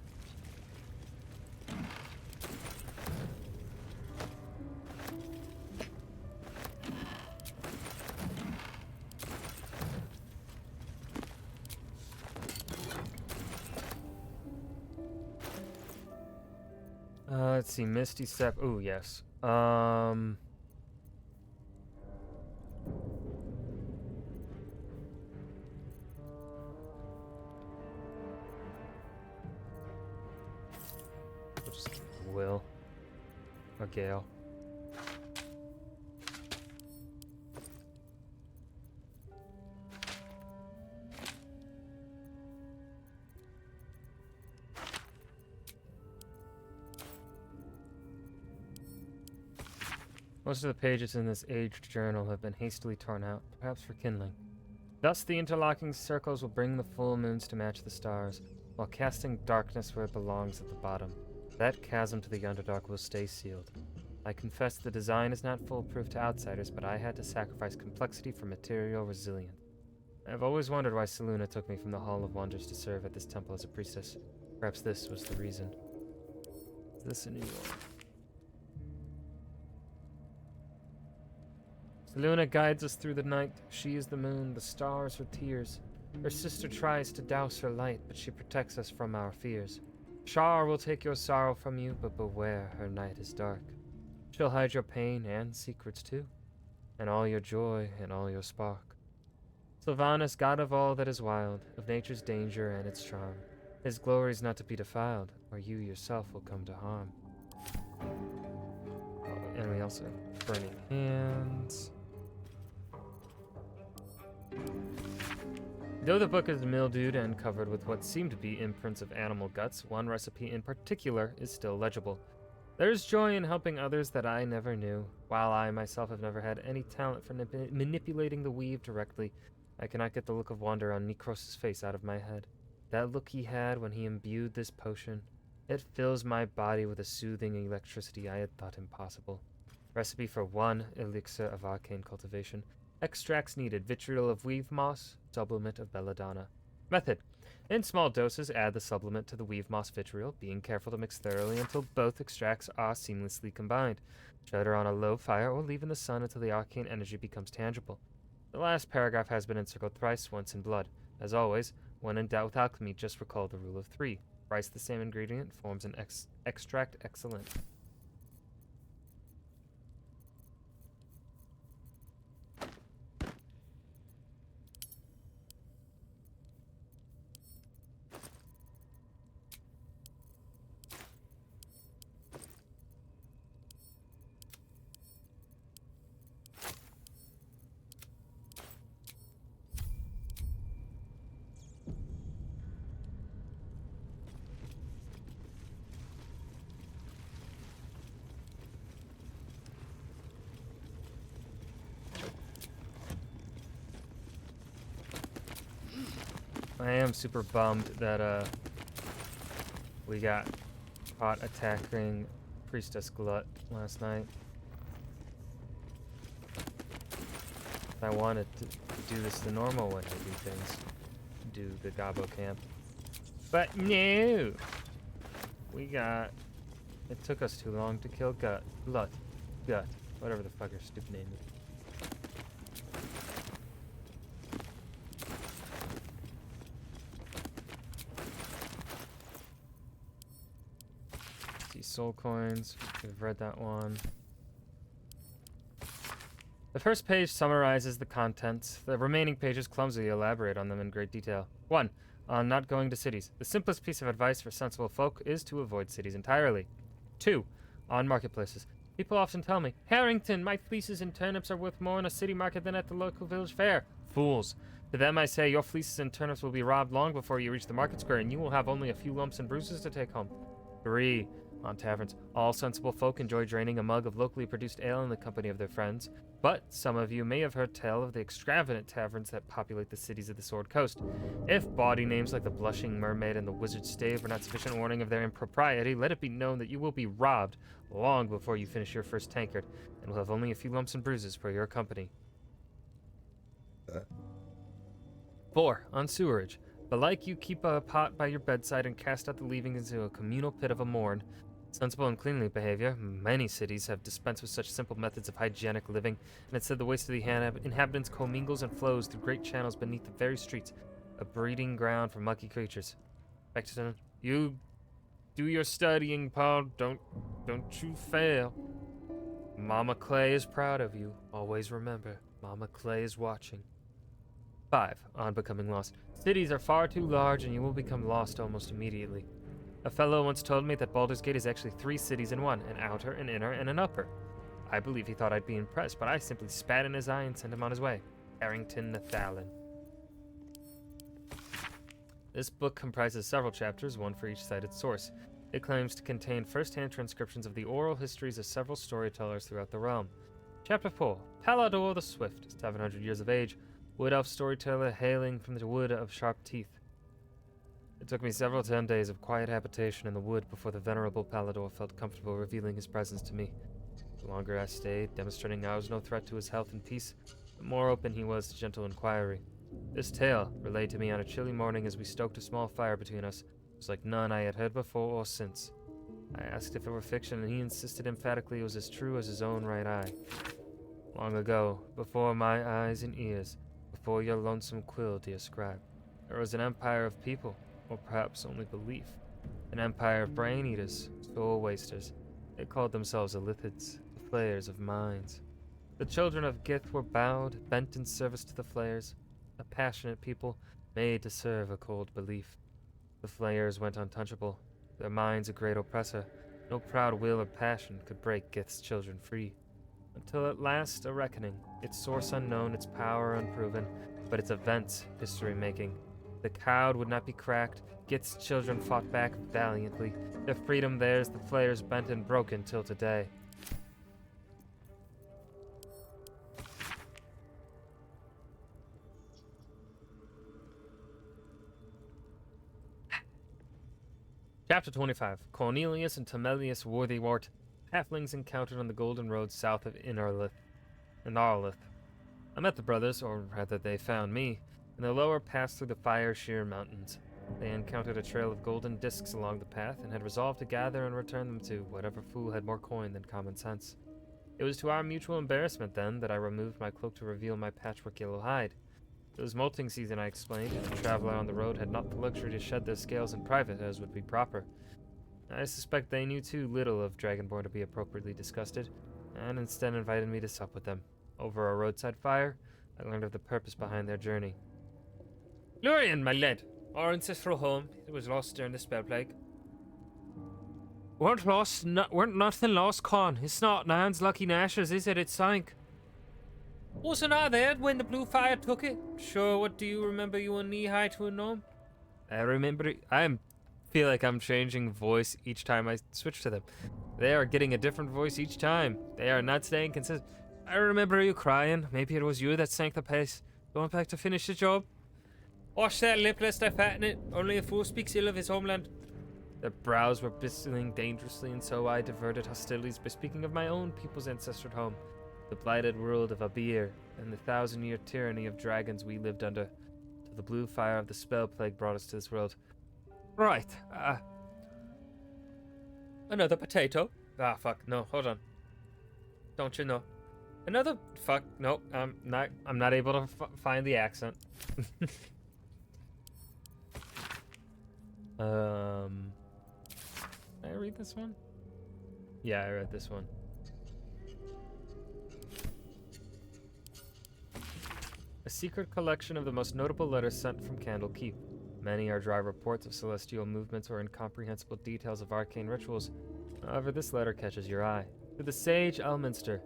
Let's see, Misty Step. Oh, yes. Just Will or Gale. Most of the pages in this aged journal have been hastily torn out, perhaps for kindling. Thus the interlocking circles will bring the full moons to match the stars, while casting darkness where it belongs at the bottom. That chasm to the Underdark will stay sealed. I confess the design is not foolproof to outsiders, but I had to sacrifice complexity for material resilience. I've always wondered why Selûne took me from the Hall of Wonders to serve at this temple as a priestess. Perhaps this was the reason. Is this a new one? Selûne guides us through the night. She is the moon, the stars her tears. Her sister tries to douse her light, but she protects us from our fears. Shar will take your sorrow from you, but beware, her night is dark. She'll hide your pain and secrets too, and all your joy and all your spark. Sylvanas, god of all that is wild, of nature's danger and its charm. His glory is not to be defiled, or you yourself will come to harm. Oh, and we also have burning hands. Though the book is mildewed and covered with what seem to be imprints of animal guts, one recipe in particular is still legible. There's joy in helping others that I never knew. While I myself have never had any talent for manipulating the weave directly, I cannot get the look of wonder on Nikros' face out of my head. That look he had when he imbued this potion. It fills my body with a soothing electricity I had thought impossible. Recipe for 1 elixir of arcane cultivation. Extracts needed: vitriol of weave moss, sublimate of belladonna. Method: in small doses, add the sublimate to the weave moss vitriol, being careful to mix thoroughly until both extracts are seamlessly combined. Shudder on a low fire or leave in the sun until the arcane energy becomes tangible. The last paragraph has been encircled thrice, once in blood. As always, when in doubt with alchemy, just recall the rule of 3. Thrice the same ingredient forms an extract excellent. I am super bummed that we got caught attacking Priestess Glut last night. I wanted to do this the normal way I do things. Do the Gobbo camp. But no! It took us too long to kill Gut. Whatever the fuck her stupid name is. These soul coins. We've read that one. The first page summarizes the contents. The remaining pages clumsily elaborate on them in great detail. 1. On not going to cities. The simplest piece of advice for sensible folk is to avoid cities entirely. 2. On marketplaces. People often tell me, Harrington, my fleeces and turnips are worth more in a city market than at the local village fair. Fools. To them I say, your fleeces and turnips will be robbed long before you reach the market square, and you will have only a few lumps and bruises to take home. 3. On taverns. All sensible folk enjoy draining a mug of locally produced ale in the company of their friends. But some of you may have heard tell of the extravagant taverns that populate the cities of the Sword Coast. If bawdy names like the Blushing Mermaid and the Wizard's Stave are not sufficient warning of their impropriety, let it be known that you will be robbed long before you finish your first tankard, and will have only a few lumps and bruises for your company. 4. On sewerage. Belike you keep a pot by your bedside and cast out the leavings into a communal pit of a morn. Sensible and cleanly behavior. Many cities have dispensed with such simple methods of hygienic living, and instead the waste of the inhabitants commingles and flows through great channels beneath the very streets, a breeding ground for mucky creatures. Beckton, you do your studying, Paul. Don't you fail. Mama Clay is proud of you. Always remember, Mama Clay is watching. 5. On becoming lost. Cities are far too large, and you will become lost almost immediately. A fellow once told me that Baldur's Gate is actually 3 cities in one, an outer, an inner, and an upper. I believe he thought I'd be impressed, but I simply spat in his eye and sent him on his way. Harrington Nathalin. This book comprises several chapters, one for each cited source. It claims to contain first-hand transcriptions of the oral histories of several storytellers throughout the realm. Chapter 4. Baldur the Swift, 700 years of age, wood elf storyteller hailing from the Wood of Sharp Teeth. It took me several 10 days of quiet habitation in the wood before the venerable Baldur felt comfortable revealing his presence to me. The longer I stayed, demonstrating I was no threat to his health and peace, the more open he was to gentle inquiry. This tale, relayed to me on a chilly morning as we stoked a small fire between us, was like none I had heard before or since. I asked if it were fiction, and he insisted emphatically it was as true as his own right eye. Long ago, before my eyes and ears, before your lonesome quill, dear scribe, there was an empire of people, or perhaps only belief. An empire of brain-eaters, soul-wasters. They called themselves Illithids, the flayers of minds. The children of Gith were bowed, bent in service to the flayers, a passionate people made to serve a cold belief. The flayers went untouchable, their minds a great oppressor. No proud will or passion could break Gith's children free. Until at last a reckoning, its source unknown, its power unproven, but its events history-making. The cowed would not be cracked. Gith's children fought back valiantly. Their freedom theirs, the flayers bent and broken till today. Chapter 25. Cornelius and Temelius Worthywart, halflings encountered on the Golden Road south of Inarlith. I met the brothers, or rather they found me, in the lower pass through the Fire Sheer Mountains. They encountered a trail of golden discs along the path and had resolved to gather and return them to whatever fool had more coin than common sense. It was to our mutual embarrassment, then, that I removed my cloak to reveal my patchwork yellow hide. It was molting season, I explained, and the traveler on the road had not the luxury to shed their scales in private, as would be proper. I suspect they knew too little of Dragonborn to be appropriately disgusted, and instead invited me to sup with them. Over a roadside fire, I learned of the purpose behind their journey. Lurian, my lad. Our ancestral home. It was lost during the spell plague. Weren't nothing lost, Con. It's not Nan's lucky nashers, is it? It sank. Wasn't I there when the blue fire took it? Sure, what do you remember you were knee-high to a gnome? I remember it. Feel like I'm changing voice each time I switch to them. They are getting a different voice each time. They are not staying consistent. I remember you crying. Maybe it was you that sank the pace. Going back to finish the job? Wash that lip lest I fatten it. Only a fool speaks ill of his homeland. Their brows were bristling dangerously, and so I diverted hostilities by speaking of my own people's ancestral home, the blighted world of Abir, and the 1,000-year tyranny of dragons we lived under, till the blue fire of the spell plague brought us to this world. Right, another potato. Ah, fuck, no, hold on. Don't you know? Another, fuck, no, I'm not able to find the accent. Did I read this one? Yeah, I read this one. A secret collection of the most notable letters sent from Candlekeep. Many are dry reports of celestial movements or incomprehensible details of arcane rituals. However, this letter catches your eye. To the sage Elminster.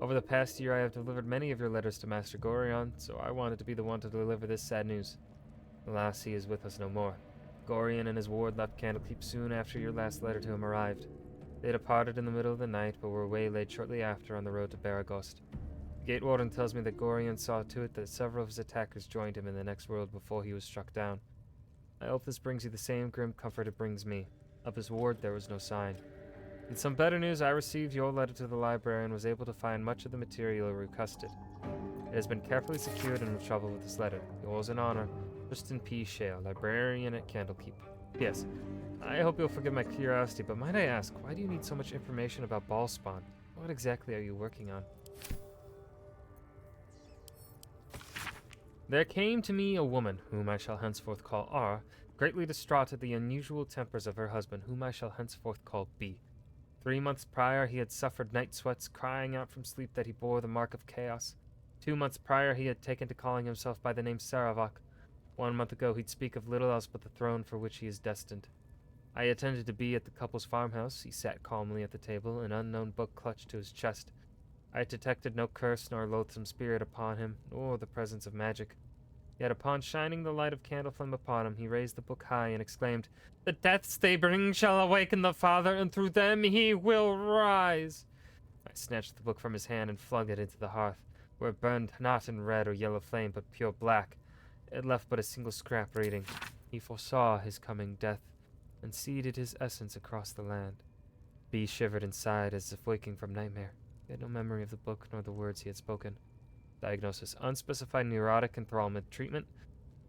Over the past year, I have delivered many of your letters to Master Gorion, so I wanted to be the one to deliver this sad news. Alas, he is with us no more. Gorion and his ward left Candlekeep soon after your last letter to him arrived. They departed in the middle of the night, but were waylaid shortly after on the road to Baragost. The Gate Warden tells me that Gorion saw to it that several of his attackers joined him in the next world before he was struck down. I hope this brings you the same grim comfort it brings me. Of his ward, there was no sign. In some better news, I received your letter to the library and was able to find much of the material you requested. It has been carefully secured and will travel with this letter. Yours in honor, Tristan P. Shale, librarian at Candlekeep. Yes, I hope you'll forgive my curiosity, but might I ask, why do you need so much information about Ballspawn? What exactly are you working on? There came to me a woman, whom I shall henceforth call R, greatly distraught at the unusual tempers of her husband, whom I shall henceforth call B. 3 months prior, he had suffered night sweats, crying out from sleep that he bore the mark of chaos. 2 months prior, he had taken to calling himself by the name Saravak. 1 month ago, he'd speak of little else but the throne for which he is destined. I attended to be at the couple's farmhouse. He sat calmly at the table, an unknown book clutched to his chest. I detected no curse nor loathsome spirit upon him, nor the presence of magic. Yet upon shining the light of candle flame upon him, he raised the book high and exclaimed, "The deaths they bring shall awaken the Father, and through them he will rise." I snatched the book from his hand and flung it into the hearth, where it burned not in red or yellow flame, but pure black. It left but a single scrap reading, "He foresaw his coming death, and seeded his essence across the land." B shivered and sighed as if waking from nightmare. He had no memory of the book nor the words he had spoken. Diagnosis: unspecified neurotic enthrallment. Treatment: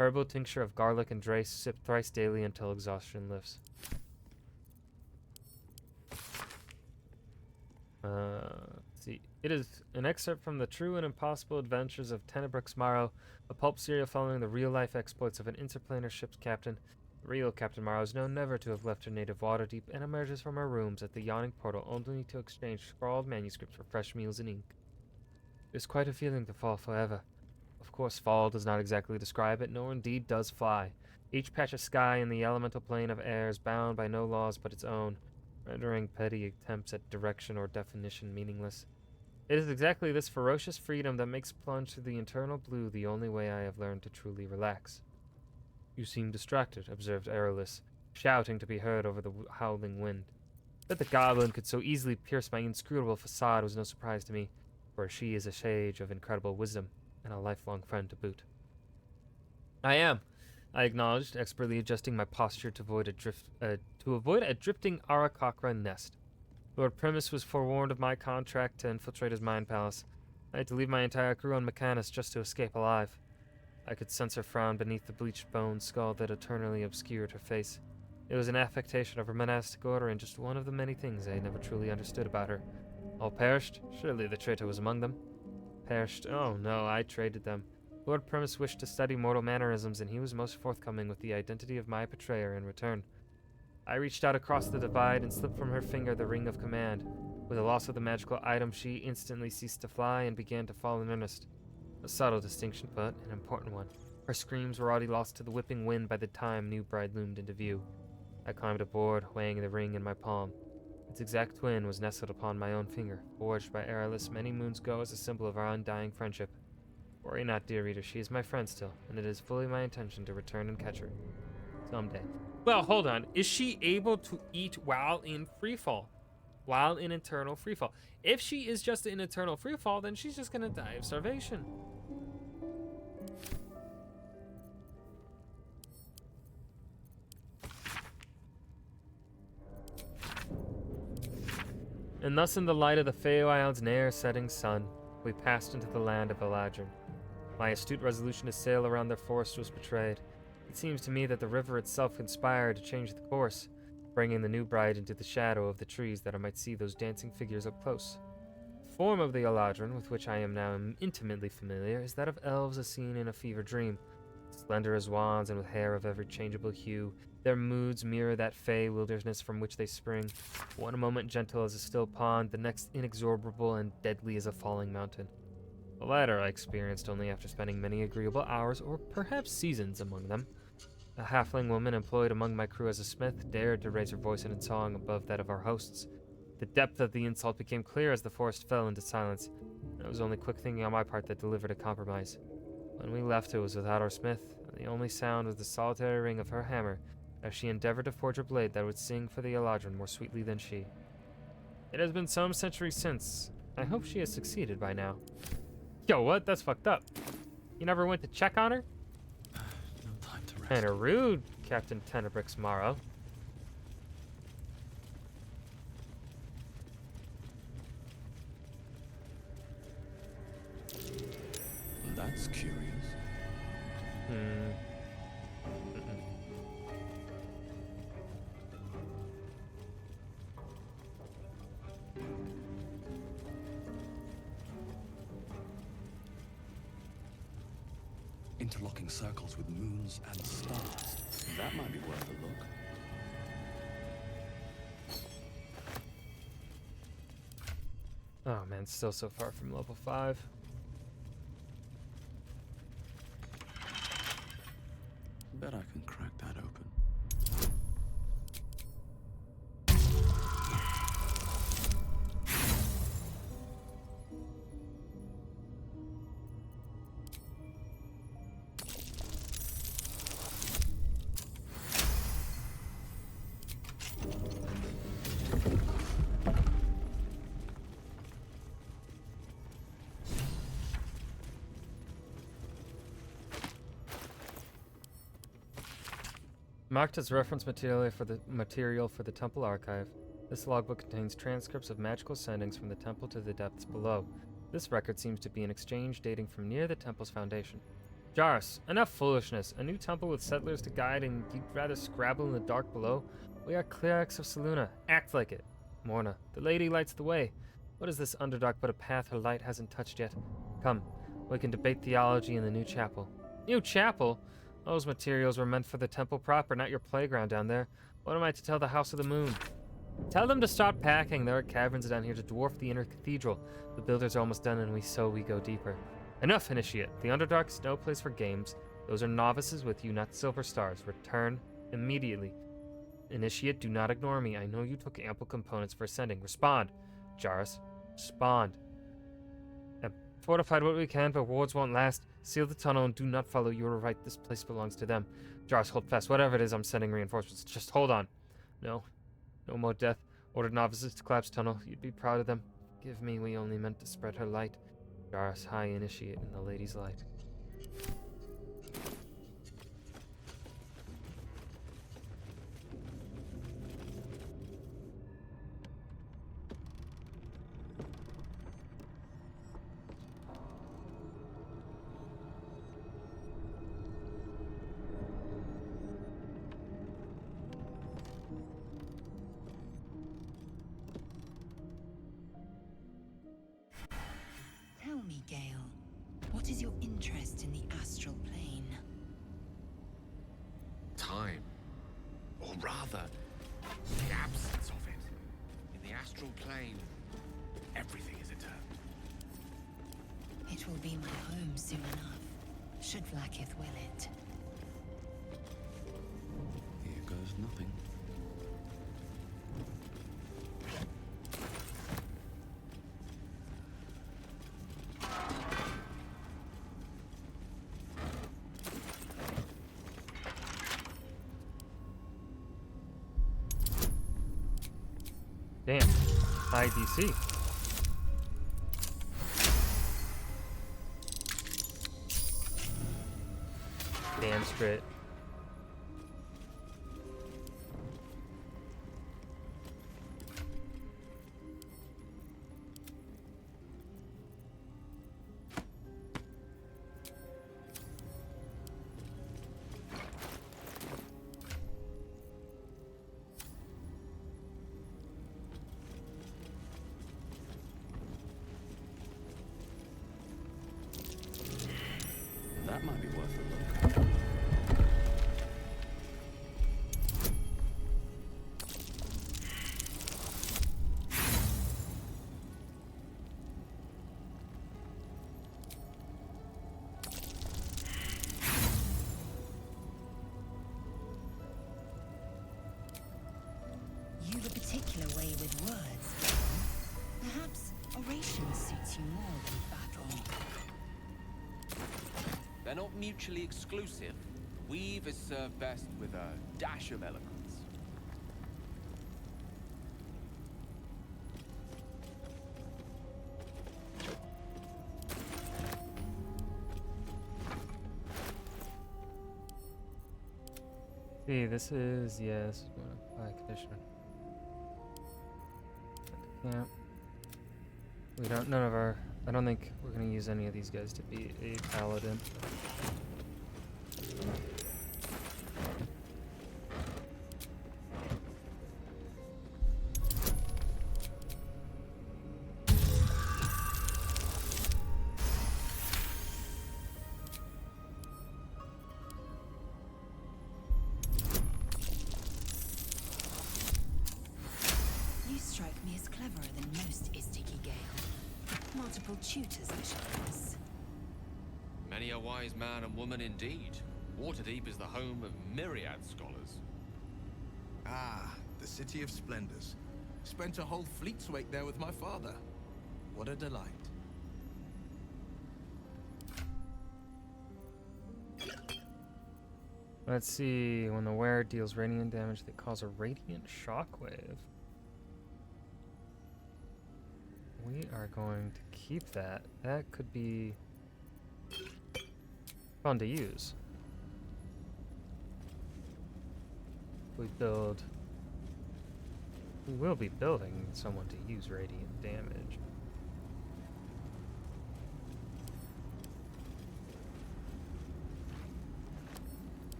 herbal tincture of garlic and drace, sipped thrice daily until exhaustion lifts. Let's see. It is an excerpt from The True and Impossible Adventures of Tenebrix Morrow, a pulp serial following the real-life exploits of an interplanar ship's captain. The real Captain Morrow is known never to have left her native Waterdeep and emerges from her rooms at the yawning portal only to exchange scrawled manuscripts for fresh meals and ink. It is quite a feeling to fall forever. Of course, fall does not exactly describe it, nor indeed does fly. Each patch of sky in the elemental plane of air is bound by no laws but its own, rendering petty attempts at direction or definition meaningless. It is exactly this ferocious freedom that makes plunge through the eternal blue the only way I have learned to truly relax. "You seem distracted," observed Aerolus, shouting to be heard over the howling wind. That the goblin could so easily pierce my inscrutable facade was no surprise to me, for she is a sage of incredible wisdom, and a lifelong friend to boot. "I am," I acknowledged, expertly adjusting my posture to avoid a drifting Arakocra nest. Lord Primus was forewarned of my contract to infiltrate his mind palace. I had to leave my entire crew on Mechanus just to escape alive. I could sense her frown beneath the bleached bone skull that eternally obscured her face. It was an affectation of her monastic order, and just one of the many things I never truly understood about her. All perished? Surely the traitor was among them. Perished? Oh no, I traded them. Lord Primus wished to study mortal mannerisms, and he was most forthcoming with the identity of my betrayer in return. I reached out across the divide and slipped from her finger the ring of command. With the loss of the magical item, she instantly ceased to fly and began to fall in earnest. A subtle distinction, but an important one. Her screams were already lost to the whipping wind by the time new bride loomed into view. I climbed aboard, weighing the ring in my palm. Its exact twin was nestled upon my own finger, forged by Aerolus many moons ago as a symbol of our undying friendship. Worry not, dear reader, she is my friend still, and it is fully my intention to return and catch her. Someday. Well, hold on. Is she able to eat while in freefall? While in eternal freefall? If she is just in eternal freefall, then she's just gonna die of starvation. And thus in the light of the Feywild's ne'er setting sun, we passed into the land of Eladrin. My astute resolution to sail around their forest was betrayed. It seems to me that the river itself conspired to change the course, bringing the new bride into the shadow of the trees that I might see those dancing figures up close. The form of the Eladrin, with which I am now intimately familiar, is that of elves as seen in a fever dream. Slender as wands and with hair of every changeable hue, their moods mirror that fey wilderness from which they spring, one moment gentle as a still pond, the next inexorable and deadly as a falling mountain. The latter I experienced only after spending many agreeable hours, or perhaps seasons, among them. A halfling woman employed among my crew as a smith dared to raise her voice in song above that of our hosts. The depth of the insult became clear as the forest fell into silence, and it was only quick thinking on my part that delivered a compromise. When we left, it was without our smith, and the only sound was the solitary ring of her hammer as she endeavored to forge a blade that would sing for the Eladrin more sweetly than she. It has been some centuries since. I hope she has succeeded by now. Yo, what? That's fucked up. You never went to check on her? No time to rest. Kinda rude, Captain Tenebrix Morrow. That's curious. Interlocking circles with moons and stars. That might be worth a look. Oh man, still so far from level 5. Bet I can crack that open. Marked as reference material for the temple archive, this logbook contains transcripts of magical sendings from the temple to the depths below. This record seems to be an exchange dating from near the temple's foundation. Jarus, enough foolishness. A new temple with settlers to guide and you'd rather scrabble in the dark below? We are clerics of Selûne. Act like it. Morna, the lady lights the way. What is this Underdark but a path her light hasn't touched yet? Come, we can debate theology in the new chapel. New chapel? Those materials were meant for the temple proper, not your playground down there. What am I to tell the House of the Moon? Tell them to stop packing. There are caverns down here to dwarf the inner cathedral. The builders are almost done, and we go deeper. Enough, Initiate. The Underdark's no place for games. Those are novices with you, not silver stars. Return immediately. Initiate, do not ignore me. I know you took ample components for ascending. Respond. Jarus, respond. Fortified what we can, but wards won't last. Seal the tunnel and do not follow. You are right. This place belongs to them. Jarus, hold fast. Whatever it is, I'm sending reinforcements. Just hold on. No more death. Ordered novices to collapse tunnel. You'd be proud of them. Give me, we only meant to spread her light. Jarus, high initiate in the lady's light. Tell me, Gale, what is your interest in the astral plane? Time. Or rather, the absence of it. In the astral plane, everything is eternal. It will be my home soon enough, should Vlaakith will it. Here goes nothing. Damn. High DC. Damn straight. That might be worth a look. You have a particular way with words, Galen. Perhaps oration suits you more than battle. They're not mutually exclusive. Weave is served best with a dash of eloquence. See, this is, yes, high conditioner. Camp. We don't, none of our, I don't think we're gonna use any of these guys to be a paladin. You strike me as cleverer than most Istiki Gale. Multiple tutors, I should guess. Many a wise man and woman indeed. Waterdeep is the home of myriad scholars. Ah, the City of Splendors. Spent a whole fleet's wake there with my father. What a delight. Let's see, when the wearer deals radiant damage, they cause a radiant shockwave. We are going to keep that. That could be fun to use. We will be building someone to use radiant damage.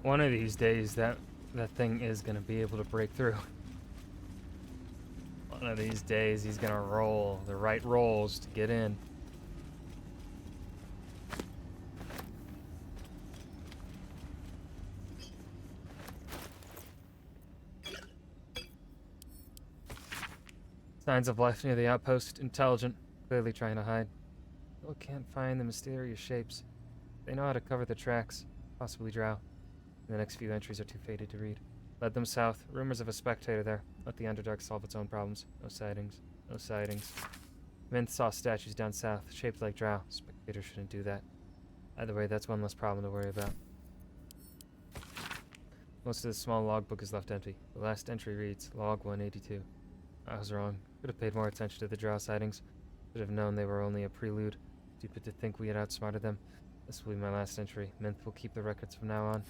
One of these days, that thing is gonna be able to break through. One of these days, he's gonna roll the right rolls to get in. Signs of life near the outpost. Intelligent, clearly trying to hide. Still can't find the mysterious shapes. They know how to cover the tracks, possibly drow. The next few entries are too faded to read. Led them south. Rumors of a spectator there. Let the Underdark solve its own problems. No sightings. No sightings. Men saw statues down south, shaped like drow. Spectator shouldn't do that. Either way, that's one less problem to worry about. Most of the small logbook is left empty. The last entry reads, Log 182. I was wrong. Could have paid more attention to the drow sightings. Should have known they were only a prelude. Stupid to think we had outsmarted them. This will be my last entry. Minth will keep the records from now on.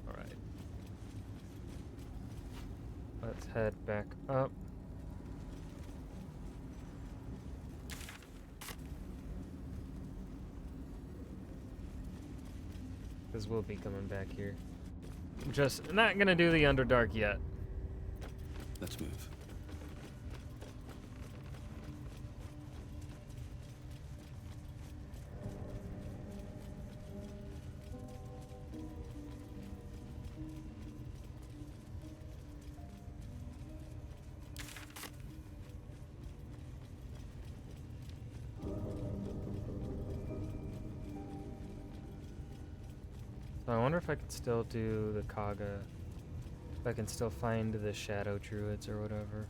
Alright. Let's head back up. Because we'll be coming back here. Just not gonna do the Underdark yet. Let's move. So I wonder if I can still do the Kaga. If I can still find the Shadow Druids or whatever.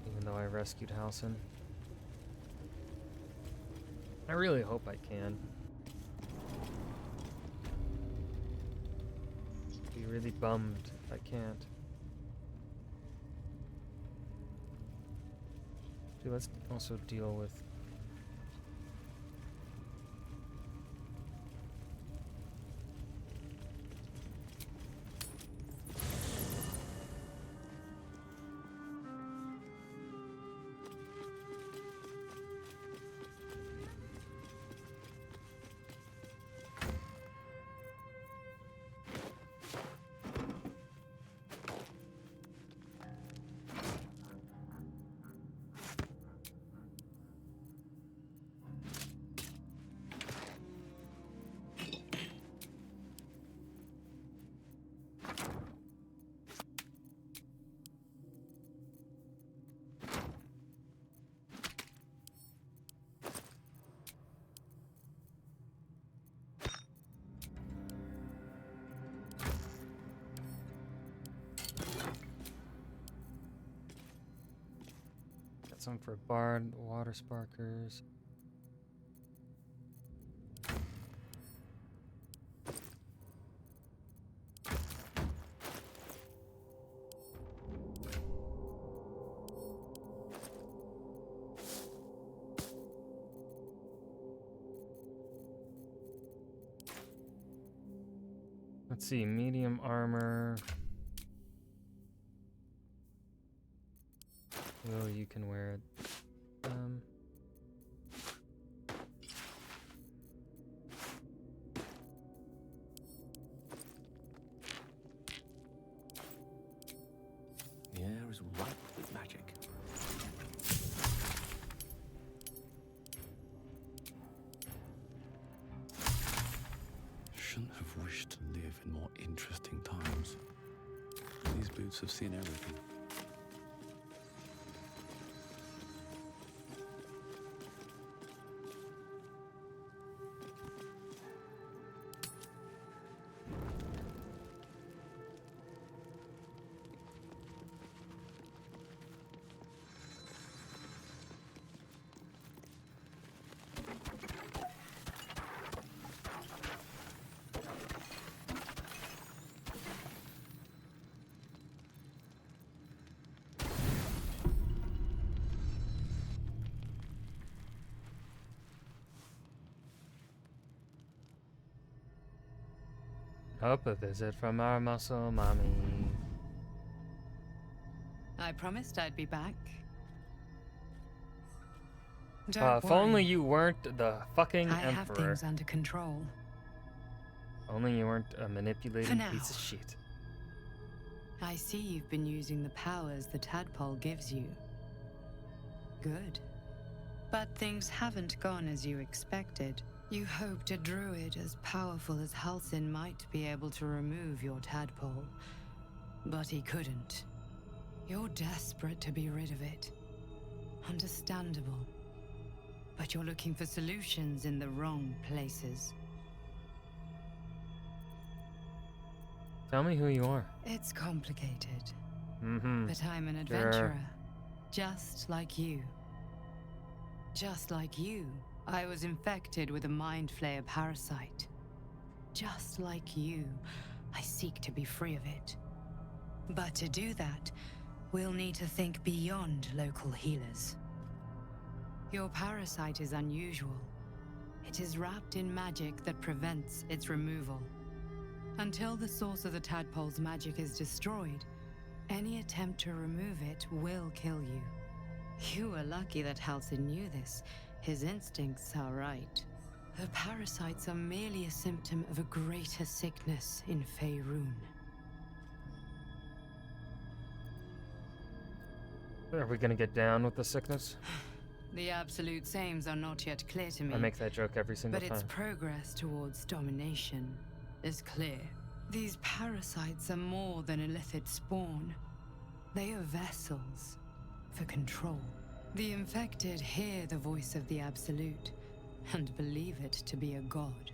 Even though I rescued Halsin. I really hope I can. Be really bummed if I can't. Dude, let's also deal with... Got some for Bard, water sparkers. Let's see, medium armor. Will, you can wear it. The air is ripe with magic. Shouldn't have wished to live in more interesting times. These boots have seen everything. Hope a visit from our muscle mommy. I promised I'd be back. If only you weren't the fucking I have emperor. things under control. Only you weren't a manipulating For piece of now. shit. I see you've been using the powers the tadpole gives you. Good. But things haven't gone as you expected. You hoped a druid as powerful as Halsin might be able to remove your tadpole, but he couldn't. You're desperate to be rid of it. Understandable. But you're looking for solutions in the wrong places. Tell me who you are. It's complicated. Mm-hmm. But I'm an Sure. adventurer. Just like you. Just like you, I was infected with a mind flayer parasite. Just like you, I seek to be free of it. But to do that, we'll need to think beyond local healers. Your parasite is unusual. It is wrapped in magic that prevents its removal. Until the source of the tadpole's magic is destroyed, any attempt to remove it will kill you. You were lucky that Halsin knew this. His instincts are right. The parasites are merely a symptom of a greater sickness in Faerun. Are we gonna get down with the sickness? The absolute aims are not yet clear to me. I make that joke every single But time. its progress towards domination is clear. These parasites are more than illithid spawn. They are vessels for control. The infected hear the voice of the Absolute and believe it to be a god.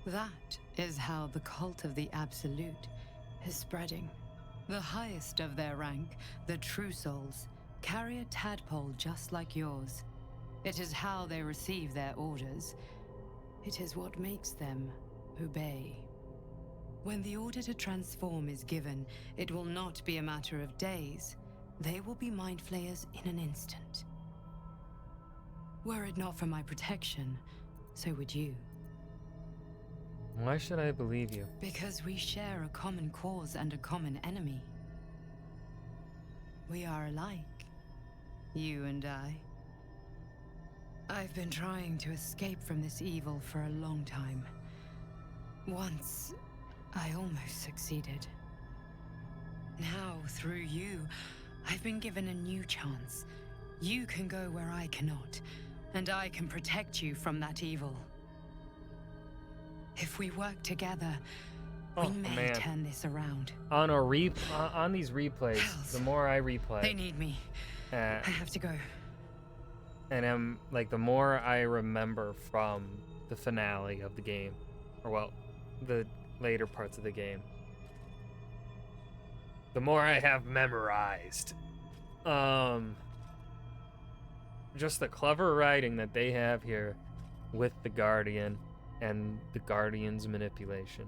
That is how the cult of the Absolute is spreading. The highest of their rank, the True Souls, carry a tadpole just like yours. It is how they receive their orders. It is what makes them obey. When the order to transform is given, it will not be a matter of days. They will be mind flayers in an instant. Were it not for my protection, so would you. Why should I believe you? Because we share a common cause and a common enemy. We are alike, you and I. I've been trying to escape from this evil for a long time. Once, I almost succeeded. Now, through you, I've been given a new chance. You can go where I cannot, and I can protect you from that evil. If we work together, we may turn this around. On these replays, Hells. the more I replay, They need me. I have to go. and the more I remember from the finale of the game, or well, the later parts of the game, the more I have memorized. Just the clever writing that they have here with the Guardian and the Guardian's manipulation.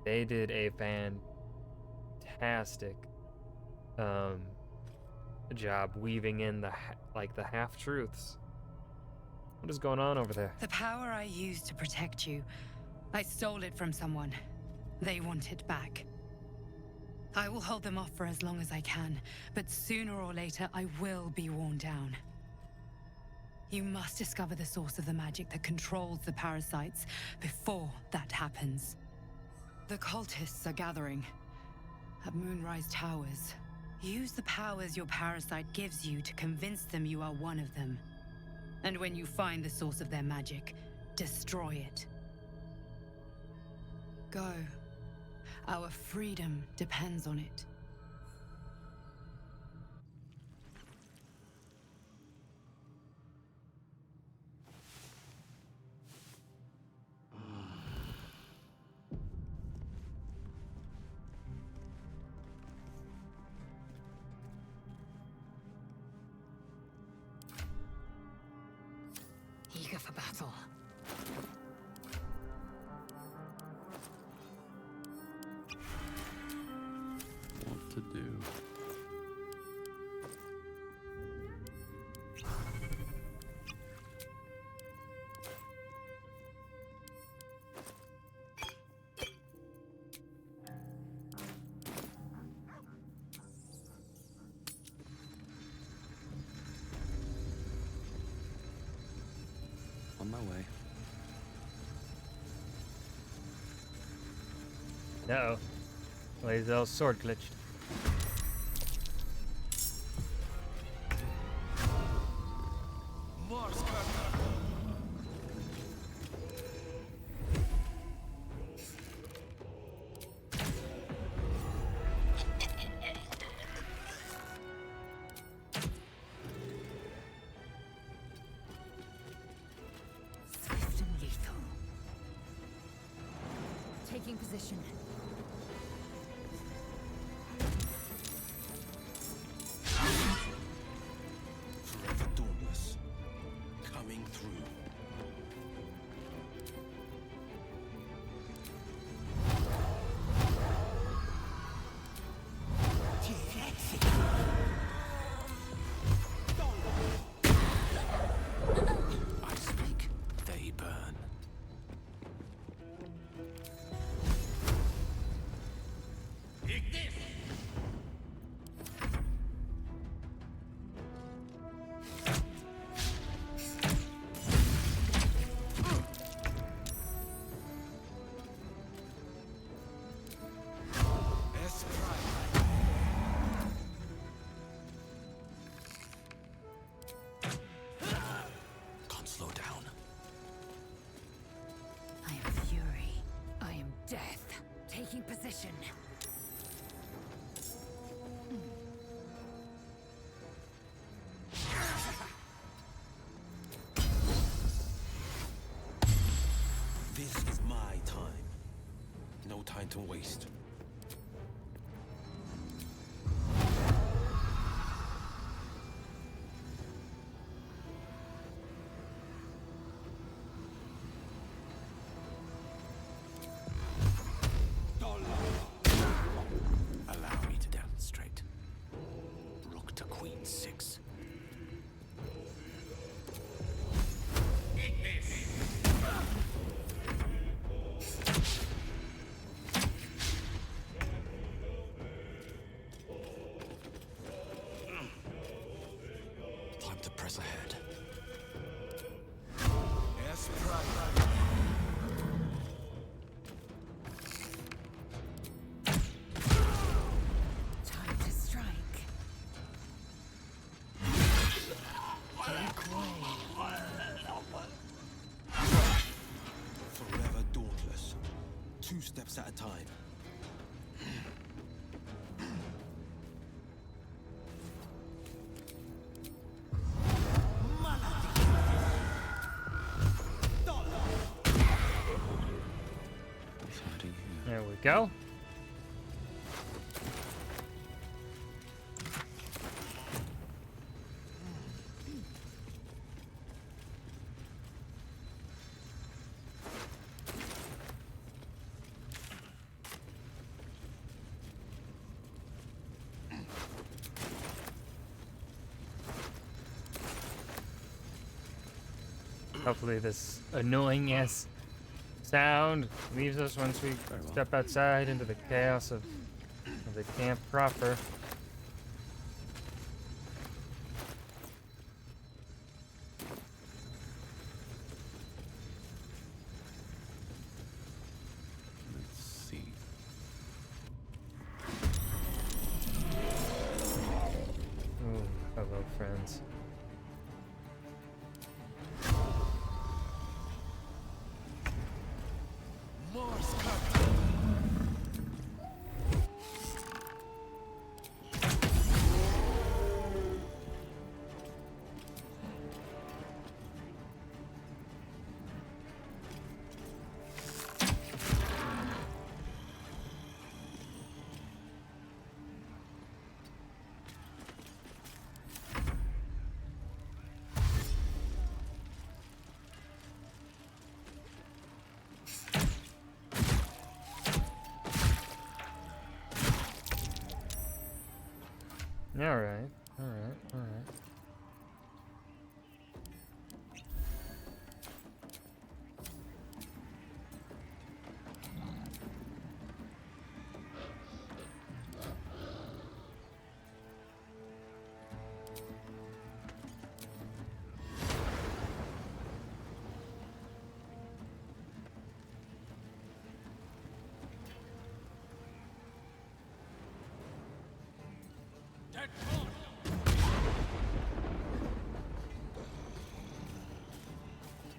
They did a fantastic job weaving in the half-truths. What is going on over there? The power I used to protect you, I stole it from someone. They want it back. I will hold them off for as long as I can, but sooner or later I will be worn down. You must discover the source of the magic that controls the parasites before that happens. The cultists are gathering at Moonrise Towers. Use the powers your parasite gives you to convince them you are one of them. And when you find the source of their magic, destroy it. Go. Our freedom depends on it. Eager for battle. What to do? On my way. Uh-oh. Lae'zel's sword glitched. Swift and lethal. Taking position. Forever dauntless. Coming through. I speak, they burn. Can't slow down. I am fury. I am death. Taking position. This is my time. No time to waste. 2 steps at a time. There we go. Hopefully this annoying ass sound leaves us once we step outside into the chaos of the camp proper. Let's see. Ooh, hello, friends. Alright, alright, alright.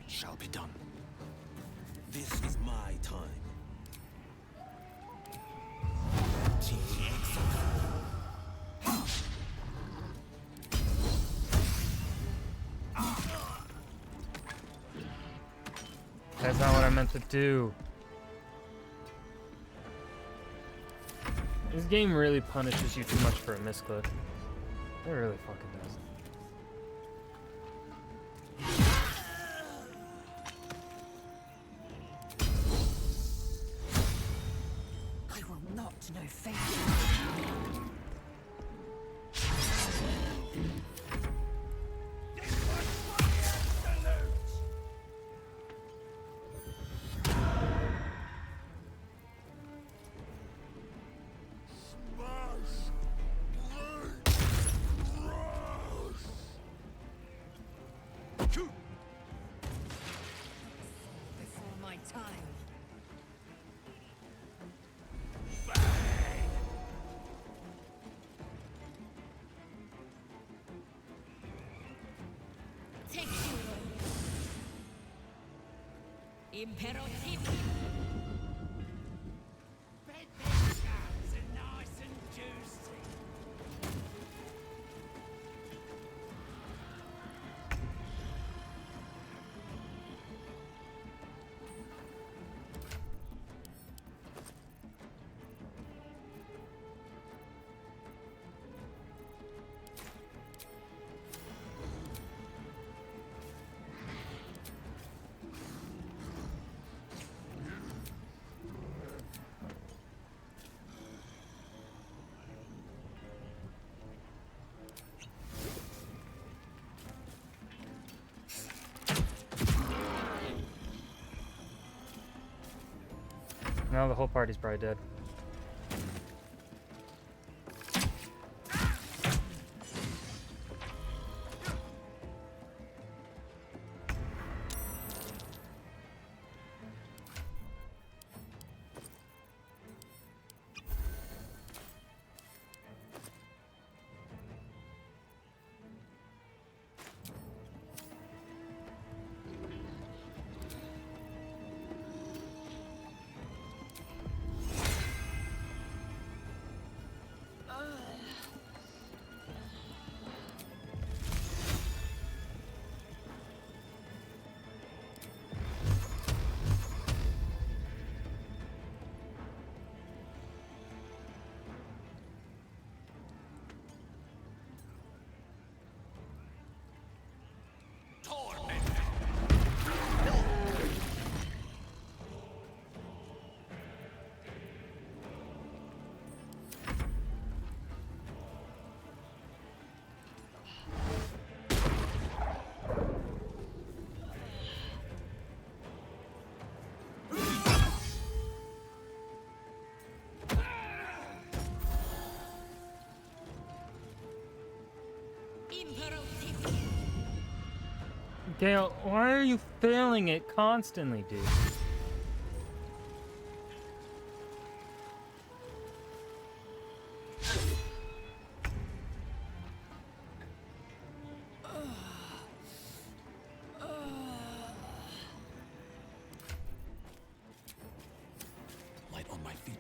Shall be done. This is my time. That's not what I meant to do. This game really punishes you too much for a misclick. It really fucking does. I will not know fate. Before my time. Take you. Imperative. Now the whole party's probably dead. Gale, why are you failing it constantly, dude? Light on my feet.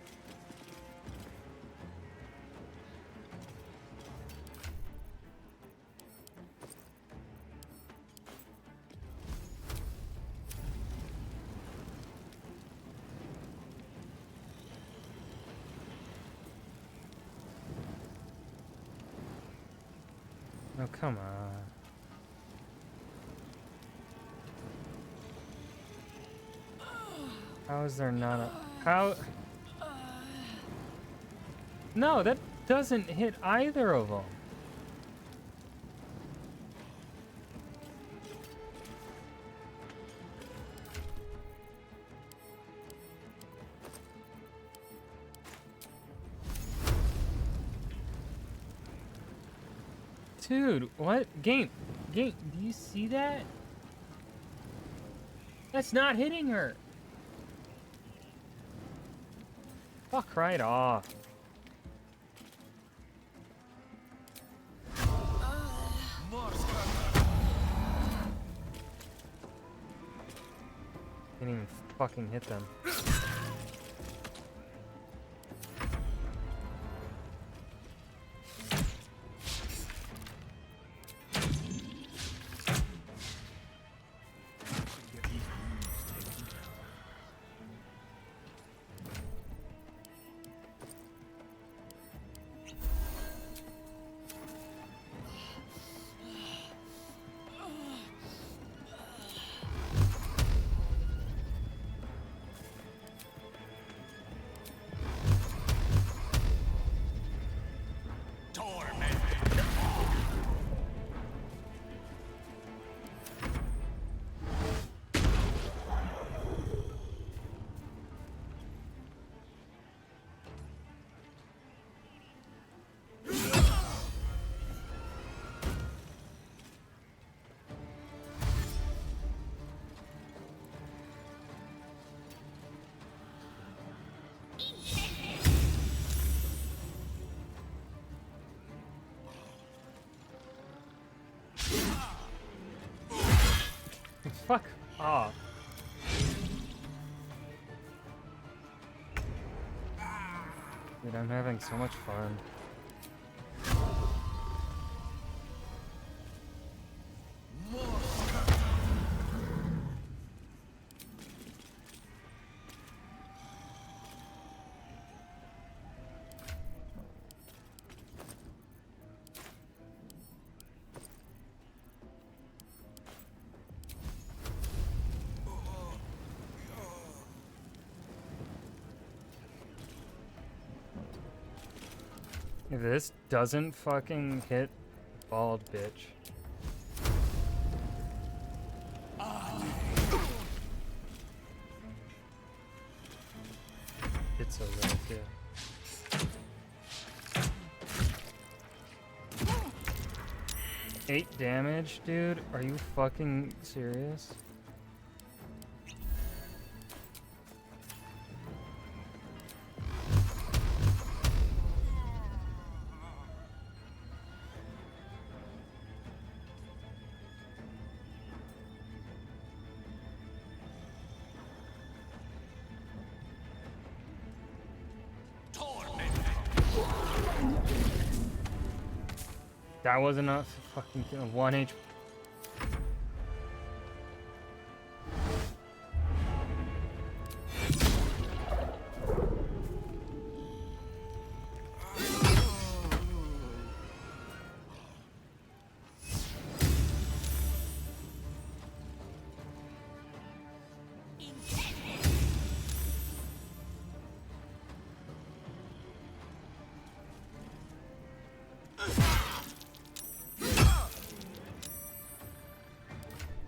Oh, come on. How is there not a... How... No, that doesn't hit either of them. Dude, what? Game, do you see that? That's not hitting her. Fuck right off. Can't even fucking hit them. Fuck off. Dude, I'm having so much fun. If this doesn't fucking hit bald bitch. It's so right there. 8 damage, dude? Are you fucking serious? That was enough to fucking kill him. 1 HP.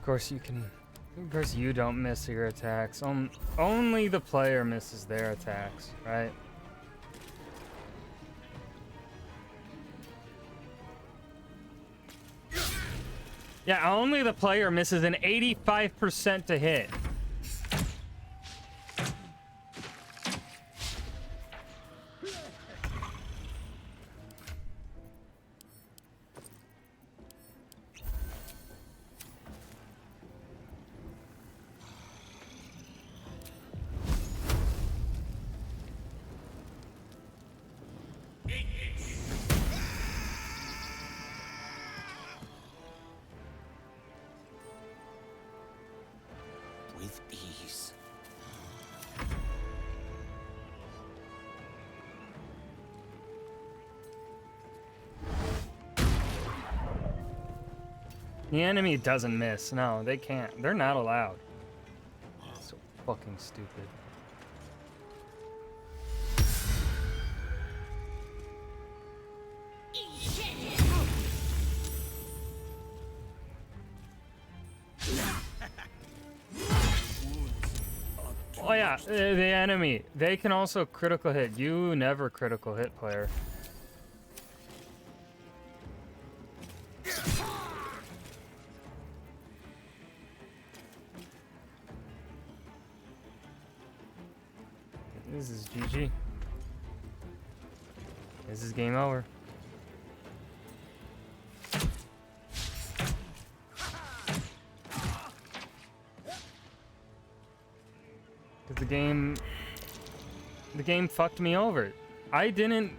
Of course you don't miss your attacks. Only the player misses their attacks, right? Yeah, only the player misses an 85% to hit. With ease. The enemy doesn't miss. No, they can't. They're not allowed. So fucking stupid. Oh yeah, the enemy. They can also critical hit. You never critical hit, player. This is GG. This is game over. Because the game fucked me over. I didn't...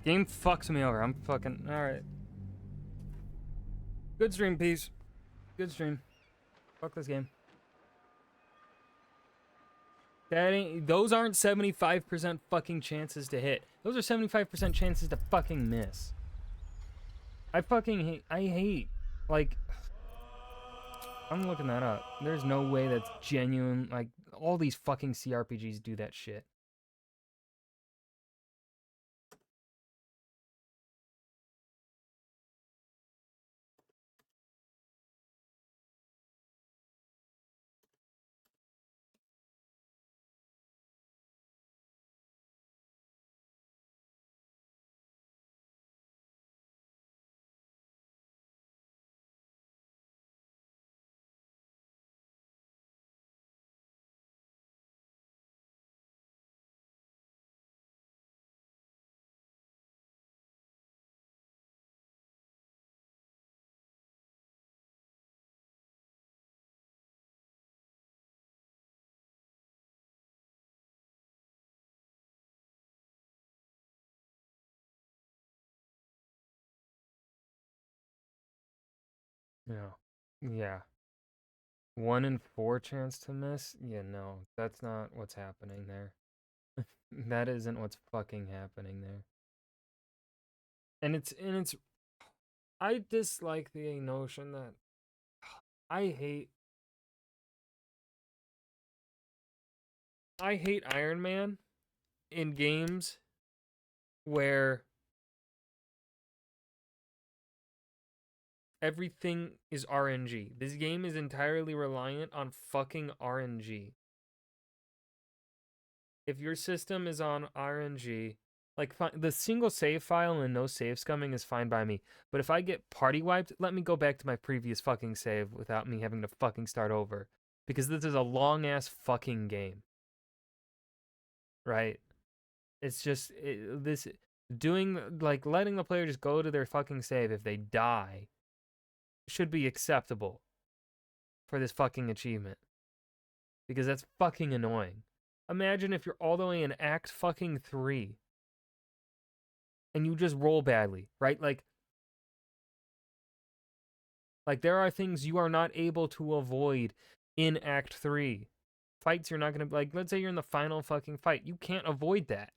Game fucks me over. I'm fucking... Alright. Good stream, peace. Good stream. Fuck this game. That ain't... Those aren't 75% fucking chances to hit. Those are 75% chances to fucking miss. I fucking hate... I hate... Like... I'm looking that up. There's no way that's genuine. Like, all these fucking CRPGs do that shit. Yeah. Yeah. 1 in 4 chance to miss? Yeah, no. That's not what's happening there. That isn't what's fucking happening there. And it's I dislike the notion that I hate Iron Man in games where everything is RNG. This game is entirely reliant on fucking RNG. If your system is on RNG, like the single save file and no save scumming is fine by me. But if I get party wiped, let me go back to my previous fucking save without me having to fucking start over. Because this is a long ass fucking game. Right? It's just letting the player just go to their fucking save if they die should be acceptable for this fucking achievement. Because that's fucking annoying. Imagine if you're all the way in Act fucking 3 and you just roll badly, right? Like there are things you are not able to avoid in Act 3. Fights you're not going to, like, let's say you're in the final fucking fight. You can't avoid that,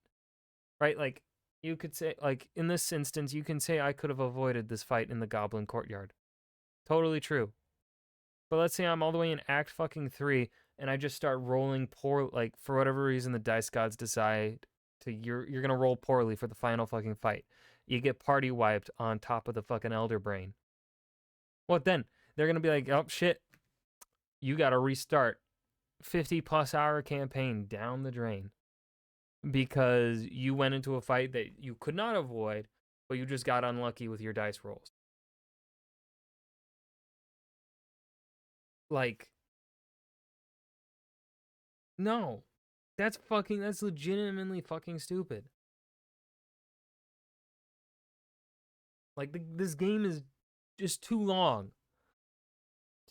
right? Like, you could say, like, in this instance, you can say I could have avoided this fight in the Goblin Courtyard. Totally true. But let's say I'm all the way in Act fucking 3 and I just start rolling poor, like, for whatever reason the dice gods decide you're gonna roll poorly for the final fucking fight. You get party wiped on top of the fucking Elder Brain. What then? They're gonna be like, oh shit, you gotta restart. 50+ hour campaign down the drain because you went into a fight that you could not avoid, but you just got unlucky with your dice rolls. Like, no, that's legitimately fucking stupid. Like, this game is just too long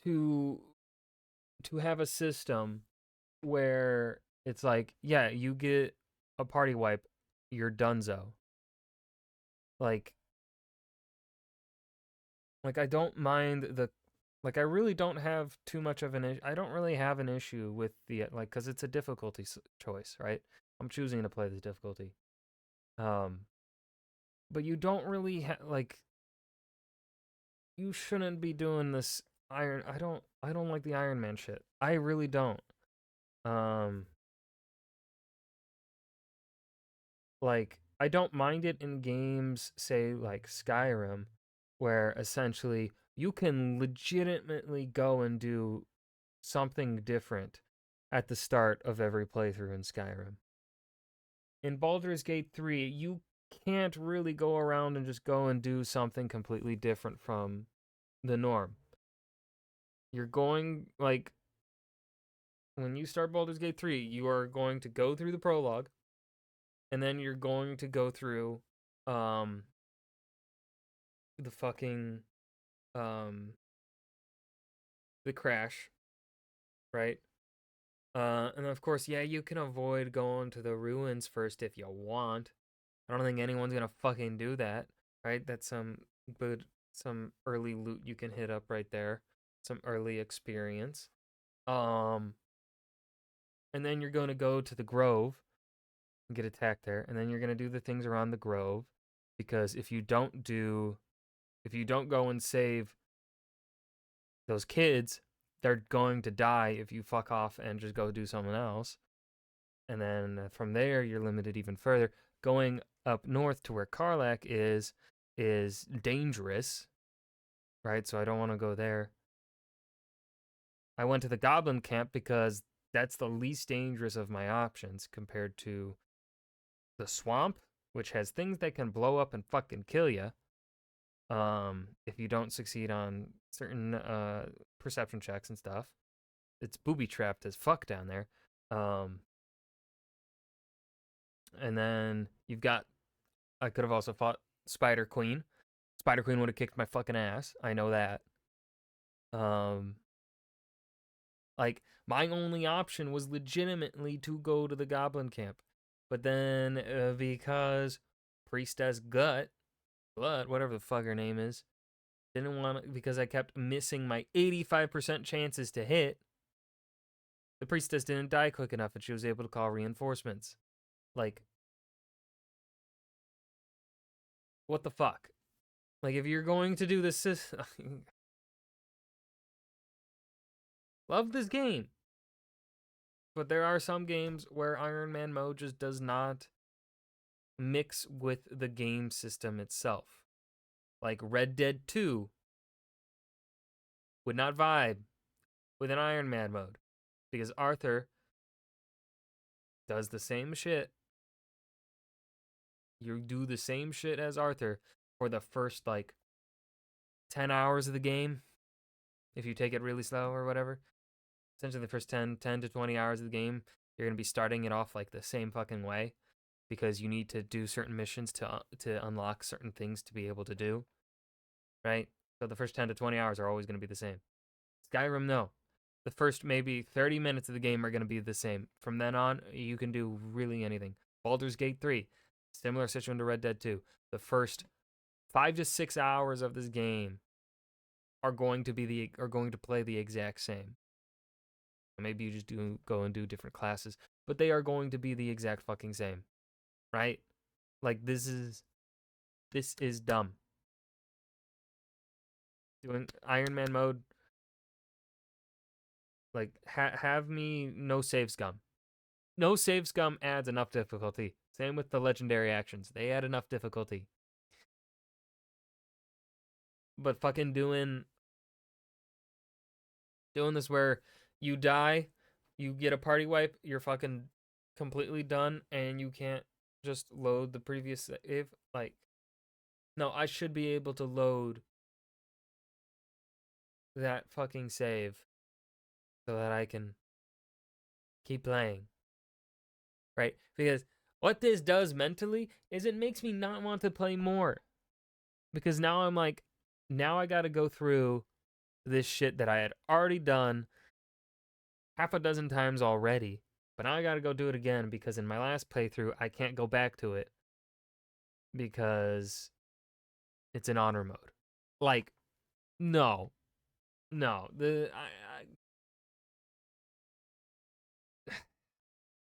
to have a system where it's like, yeah, you get a party wipe, you're donezo. Like I don't mind I really don't have too much of an issue. I don't really have an issue with the because it's a difficulty choice, right? I'm choosing to play this difficulty. But you don't really you shouldn't be doing this iron. I don't like the Iron Man shit. I really don't. Like, I don't mind it in games, say, like Skyrim, where essentially you can legitimately go and do something different at the start of every playthrough in Skyrim. In Baldur's Gate 3, you can't really go around and just go and do something completely different from the norm. You're going, like, when you start Baldur's Gate 3, you are going to go through the prologue, and then you're going to go through the fucking the crash, right? And of course, yeah, you can avoid going to the ruins first if you want. I don't think anyone's gonna fucking do that, right? That's some early loot you can hit up right there, some early experience. And then you're gonna go to the Grove and get attacked there, and then you're gonna do the things around the Grove, because if you don't go and save those kids, they're going to die if you fuck off and just go do something else. And then from there, you're limited even further. Going up north to where Karlach is dangerous, right? So I don't want to go there. I went to the Goblin Camp because that's the least dangerous of my options compared to the swamp, which has things that can blow up and fucking kill you. If you don't succeed on certain perception checks and stuff. It's booby trapped as fuck down there. And then I could have also fought Spider Queen. Spider Queen would have kicked my fucking ass. I know that. Like, my only option was legitimately to go to the Goblin Camp. But then, because Priestess Blood, whatever the fuck her name is, didn't want to, because I kept missing my 85% chances to hit, the Priestess didn't die quick enough and she was able to call reinforcements. Like, what the fuck? Like, if you're going to do this, love this game. But there are some games where Iron Man mode just does not mix with the game system itself. Like Red Dead 2 would not vibe with an Iron Man mode because Arthur does the same shit. You do the same shit as Arthur for the first, 10 hours of the game, if you take it really slow or whatever. Essentially, the first 10 to 20 hours of the game, you're going to be starting it off, the same fucking way because you need to do certain missions to unlock certain things to be able to do, right? So the first 10 to 20 hours are always going to be the same. Skyrim, no. The first maybe 30 minutes of the game are going to be the same. From then on, you can do really anything. Baldur's Gate 3, similar situation to Red Dead 2. The first 5 to 6 hours of this game are going to play the exact same. Maybe you just go and do different classes, but they are going to be the exact fucking same, right? Like, this is dumb. Doing Iron Man mode, have me no save scum. No save scum adds enough difficulty Same with the legendary actions. They add enough difficulty. But fucking doing this where you die, you get a party wipe, you're fucking completely done, and you can't just load the previous save. Like, no, I should be able to load that fucking save so that I can keep playing. Right? Because what this does mentally is it makes me not want to play more. Because now I'm like, now I gotta go through this shit that I had already done half a dozen times already. But now I gotta go do it again because in my last playthrough, I can't go back to it because it's in honor mode. Like, no. No.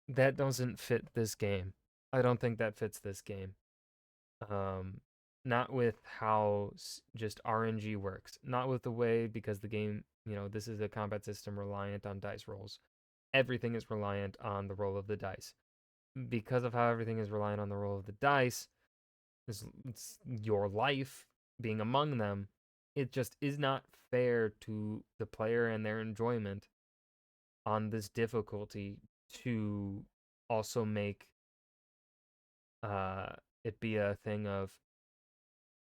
That doesn't fit this game. I don't think that fits this game. Not with how just RNG works. Not with the way, because the game, this is a combat system reliant on dice rolls. Everything is reliant on the roll of the dice. Because of how everything is reliant on the roll of the dice, it's your life being among them, it just is not fair to the player and their enjoyment on this difficulty to also make it be a thing of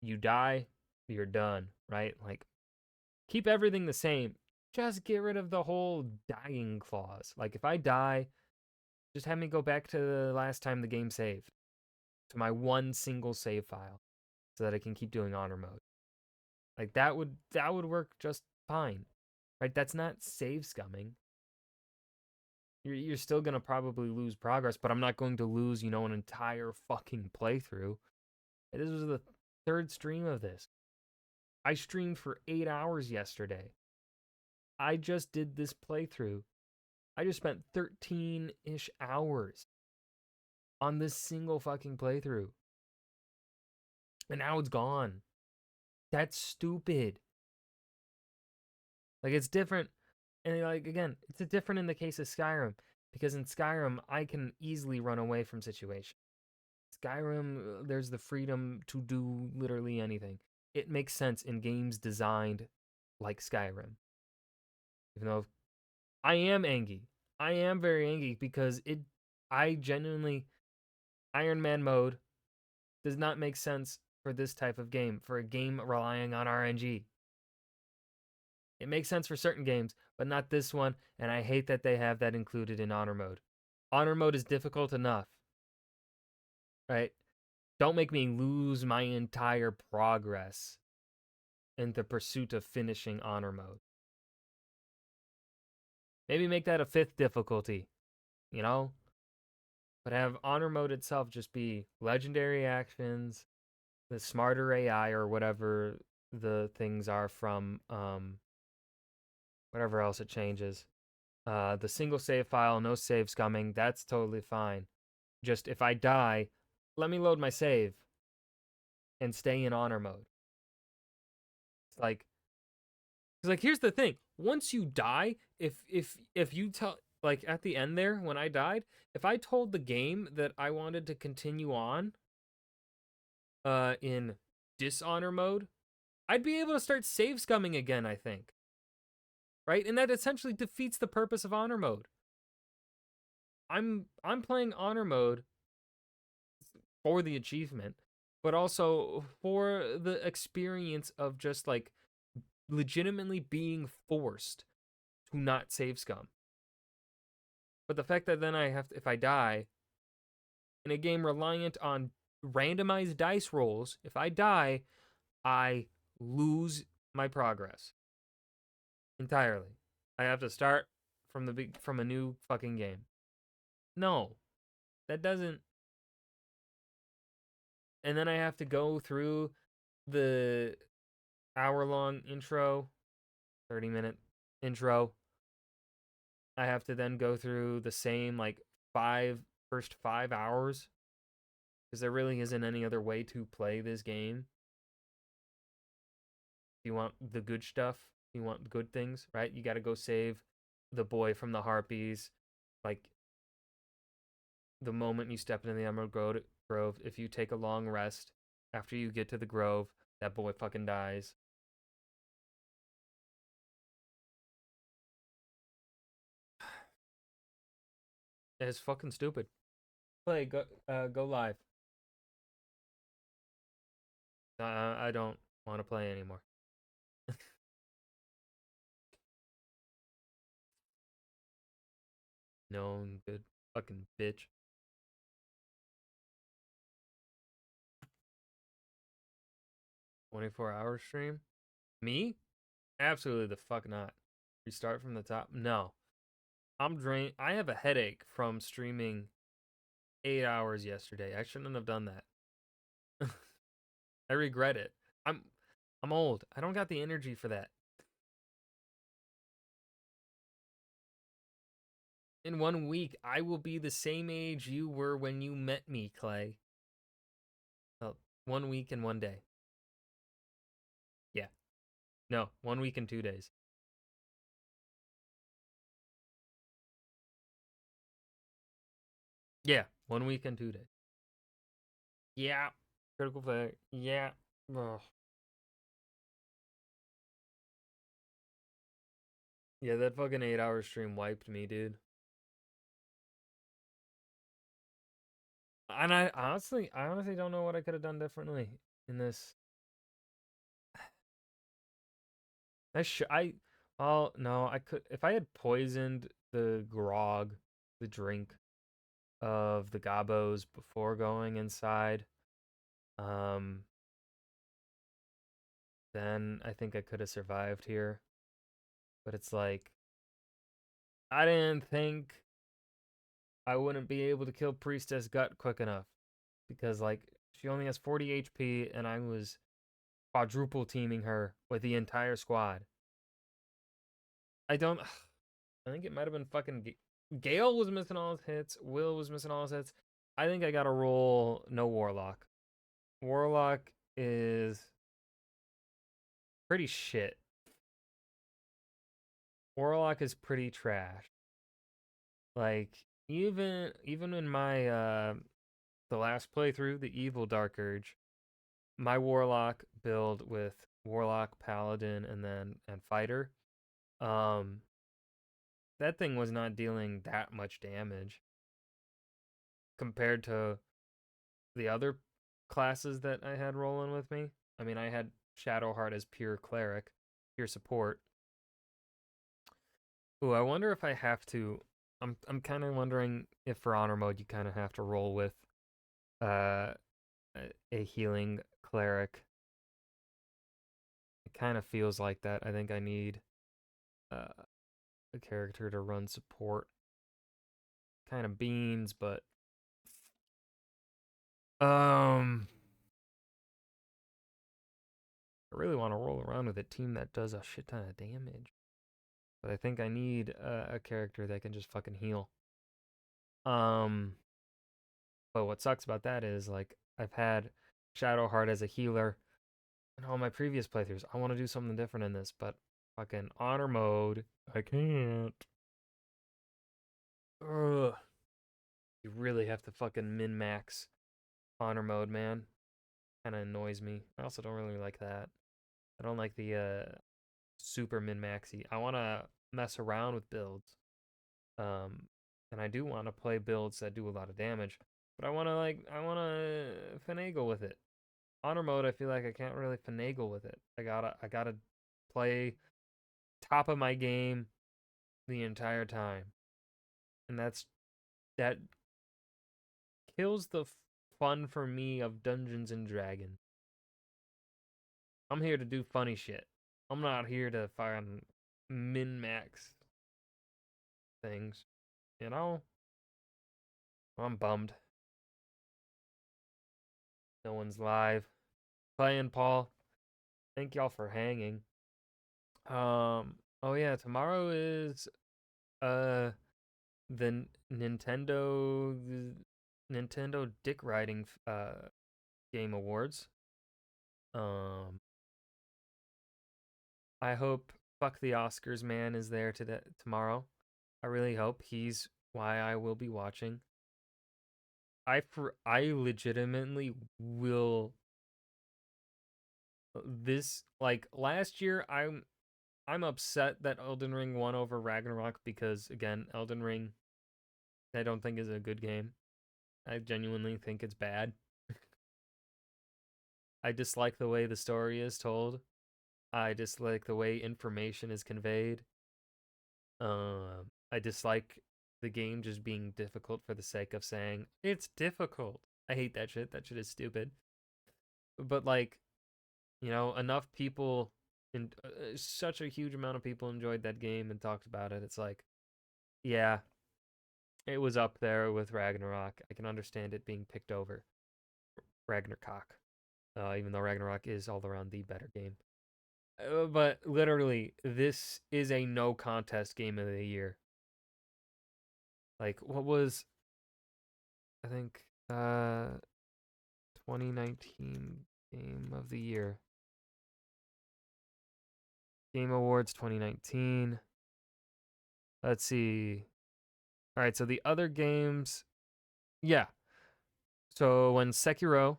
you die, you're done, right? Like, keep everything the same. Just get rid of the whole dying clause. Like, if I die, just have me go back to the last time the game saved, to my one single save file, so that I can keep doing honor mode. Like, that would work just fine, right? That's not save scumming. You're still gonna probably lose progress, but I'm not going to lose, an entire fucking playthrough. This was the third stream of this. I streamed for 8 hours yesterday. I just did this playthrough. I just spent 13-ish hours on this single fucking playthrough. And now it's gone. That's stupid. Like, it's different. And, like, again, it's different in the case of Skyrim. Because in Skyrim, I can easily run away from situations. Skyrim, there's the freedom to do literally anything. It makes sense in games designed like Skyrim. Even though I am angry. I am very angry because I genuinely, Iron Man mode does not make sense for this type of game, for a game relying on RNG. It makes sense for certain games, but not this one, and I hate that they have that included in honor mode. Honor mode is difficult enough, right? Don't make me lose my entire progress in the pursuit of finishing honor mode. Maybe make that a 5th difficulty, But have honor mode itself just be legendary actions, the smarter AI or whatever the things are from whatever else it changes. The single save file, no save scumming, that's totally fine. Just if I die, let me load my save and stay in honor mode. It's like, here's the thing. Once you die, if you tell, like, at the end there when I died, if I told the game that I wanted to continue on in dishonor mode, I'd be able to start save scumming again, I think. Right? And that essentially defeats the purpose of honor mode. I'm playing honor mode for the achievement, but also for the experience of just, like, legitimately being forced to not save scum. But the fact that then I have to, if I die in a game reliant on randomized dice rolls, if I die, I lose my progress entirely. I have to start from a new fucking game. No, that doesn't. And then I have to go through the hour-long intro, 30-minute intro. I have to then go through the same, like, first 5 hours, because there really isn't any other way to play this game. If you want the good stuff, you want good things, right? You got to go save the boy from the Harpies. Like, the moment you step into the Emerald Grove, if you take a long rest after you get to the grove, that boy fucking dies. It's fucking stupid. Play, go live. I don't want to play anymore. No, good fucking bitch. "24-hour stream? Me? Absolutely the fuck not. Restart from the top? No. I'm drained. I have a headache from streaming 8 hours yesterday. I shouldn't have done that. I regret it. I'm old. I don't got the energy for that. In 1 week, I will be the same age you were when you met me, Clay. Well, 1 week and 1 day. Yeah. No, 1 week and 2 days. Yeah, 1 week and 2 days. Yeah. Critical fact. Yeah. Ugh. Yeah, that fucking 8-hour stream wiped me, dude. And I honestly don't know what I could have done differently in this. Oh no, I could if I had poisoned the grog, the drink of the gobos before going inside, um, then I think I could have survived here. But it's like I didn't think I wouldn't be able to kill Priestess Gut quick enough because like she only has 40 HP and I was quadruple teaming her with the entire squad. I don't. I think it might have been fucking. Gale was missing all his hits. Will was missing all his hits. I think I gotta roll no Warlock. Warlock is pretty shit. Warlock is pretty trash. Like even in my the last playthrough, the Evil Dark Urge, my Warlock build with Warlock, Paladin, and Fighter. That thing was not dealing that much damage compared to the other classes that I had rolling with me. I mean, I had Shadowheart as pure cleric, pure support. Ooh, I wonder if I have to. I'm kind of wondering if for honor mode you kind of have to roll with uh a healing cleric. It kind of feels like that. I think I need uh a character to run support. Kind of beans, but I really want to roll around with a team that does a shit ton of damage. But I think I need a character that can just fucking heal. But what sucks about that is, like, I've had Shadowheart as a healer in all my previous playthroughs. I want to do something different in this, but fucking honor mode, I can't. Ugh. You really have to fucking min-max honor mode, man. Kind of annoys me. I also don't really like that. I don't like the super min-maxy. I want to mess around with builds. And I do want to play builds that do a lot of damage, but I want to finagle with it. Honor mode, I feel like I can't really finagle with it. I gotta play top of my game the entire time, and that kills the fun for me of Dungeons and Dragons. I'm here to do funny shit. I'm not here to find min-max things, you know? I'm bummed. No one's live. Playing, Paul. Thank y'all for hanging. Oh yeah, tomorrow is the Nintendo Dick Riding Game Awards. I hope Fuck the Oscars man is there tomorrow. I really hope he's why I will be watching. I legitimately will this like last year I'm upset that Elden Ring won over Ragnarok because again, Elden Ring I don't think is a good game. I genuinely think it's bad. I dislike the way the story is told. I dislike the way information is conveyed. I dislike the game just being difficult for the sake of saying it's difficult. I hate that shit. That shit is stupid. But like, you know, enough people and such a huge amount of people enjoyed that game and talked about it. It's like, yeah, it was up there with Ragnarok. I can understand it being picked over Ragnarok, even though Ragnarok is all around the better game. But literally, this is a no contest game of the year. Like, what was, I think, 2019 game of the year? Game Awards 2019. Let's see. All right, so the other games, yeah. So when Sekiro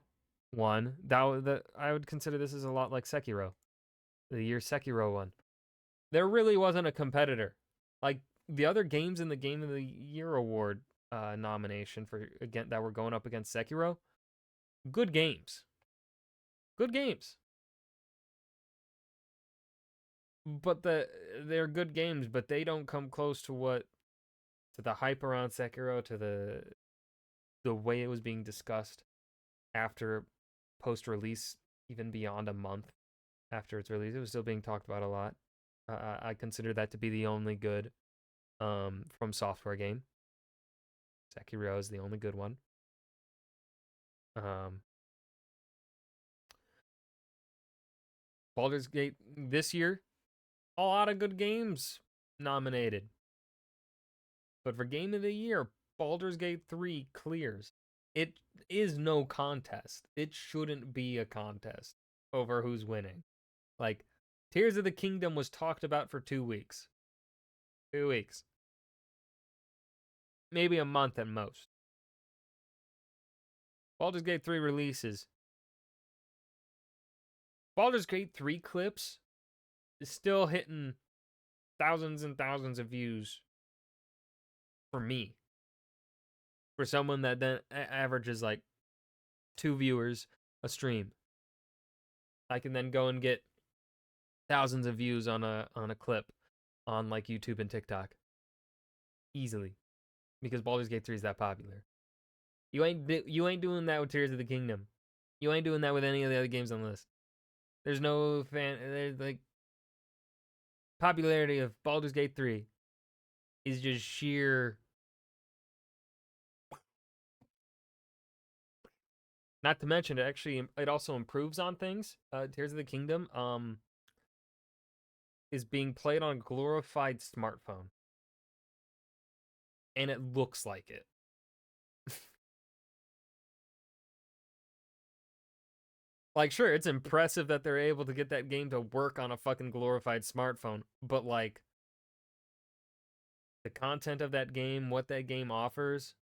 won, I would consider this as a lot like Sekiro, the year Sekiro won. There really wasn't a competitor. Like the other games in the Game of the Year award nomination for again that were going up against Sekiro, good games, good games. But they're good games, but they don't come close to the hype around Sekiro, to the way it was being discussed after post-release, even beyond a month after its release. It was still being talked about a lot. I consider that to be the only good From Software game. Sekiro is the only good one. Baldur's Gate this year, a lot of good games nominated. But for Game of the Year, Baldur's Gate 3 clears. It is no contest. It shouldn't be a contest over who's winning. Like, Tears of the Kingdom was talked about for 2 weeks. 2 weeks. Maybe a month at most. Baldur's Gate 3 releases. Baldur's Gate 3 clips is still hitting thousands and thousands of views for me. For someone that then averages like 2 viewers a stream. I can then go and get thousands of views on a clip on like YouTube and TikTok. Easily. Because Baldur's Gate 3 is that popular. You ain't doing that with Tears of the Kingdom. You ain't doing that with any of the other games on the list. There's no there's like popularity of Baldur's Gate 3 is just sheer. Not to mention, it also improves on things. Tears of the Kingdom is being played on a glorified smartphone, and it looks like it. Like, sure, it's impressive that they're able to get that game to work on a fucking glorified smartphone, but like, the content of that game, what that game offers,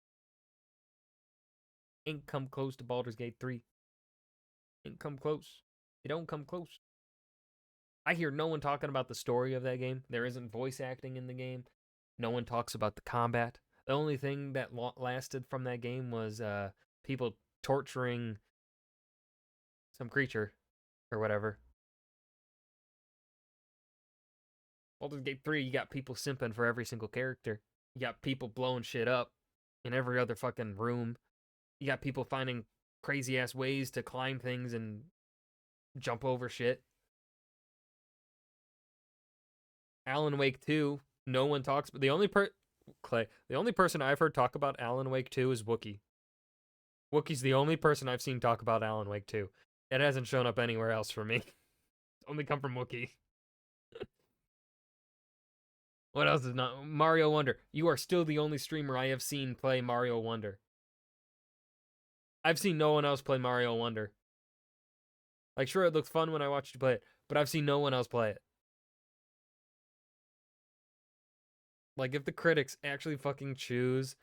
ain't come close to Baldur's Gate 3. Ain't come close. It don't come close. I hear no one talking about the story of that game. There isn't voice acting in the game. No one talks about the combat. The only thing that lasted from that game was people torturing some creature or whatever. Baldur's Gate 3, you got people simping for every single character. You got people blowing shit up in every other fucking room. You got people finding crazy ass ways to climb things and jump over shit. Alan Wake 2, no one talks, but the only person I've heard talk about Alan Wake 2 is Wookie. Wookie's the only person I've seen talk about Alan Wake 2. It hasn't shown up anywhere else for me. It's only come from Wookie. What else is not? Mario Wonder. You are still the only streamer I have seen play Mario Wonder. I've seen no one else play Mario Wonder. Like, sure, it looks fun when I watch you play it, but I've seen no one else play it. Like, if the critics actually fucking choose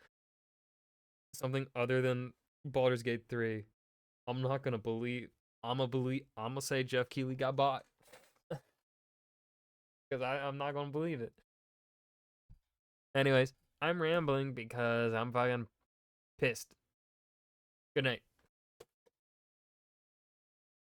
something other than Baldur's Gate 3. I'm not gonna believe. I'm gonna say Jeff Keighley got bought. Because I'm not gonna believe it. Anyways, I'm rambling because I'm fucking pissed. Good night.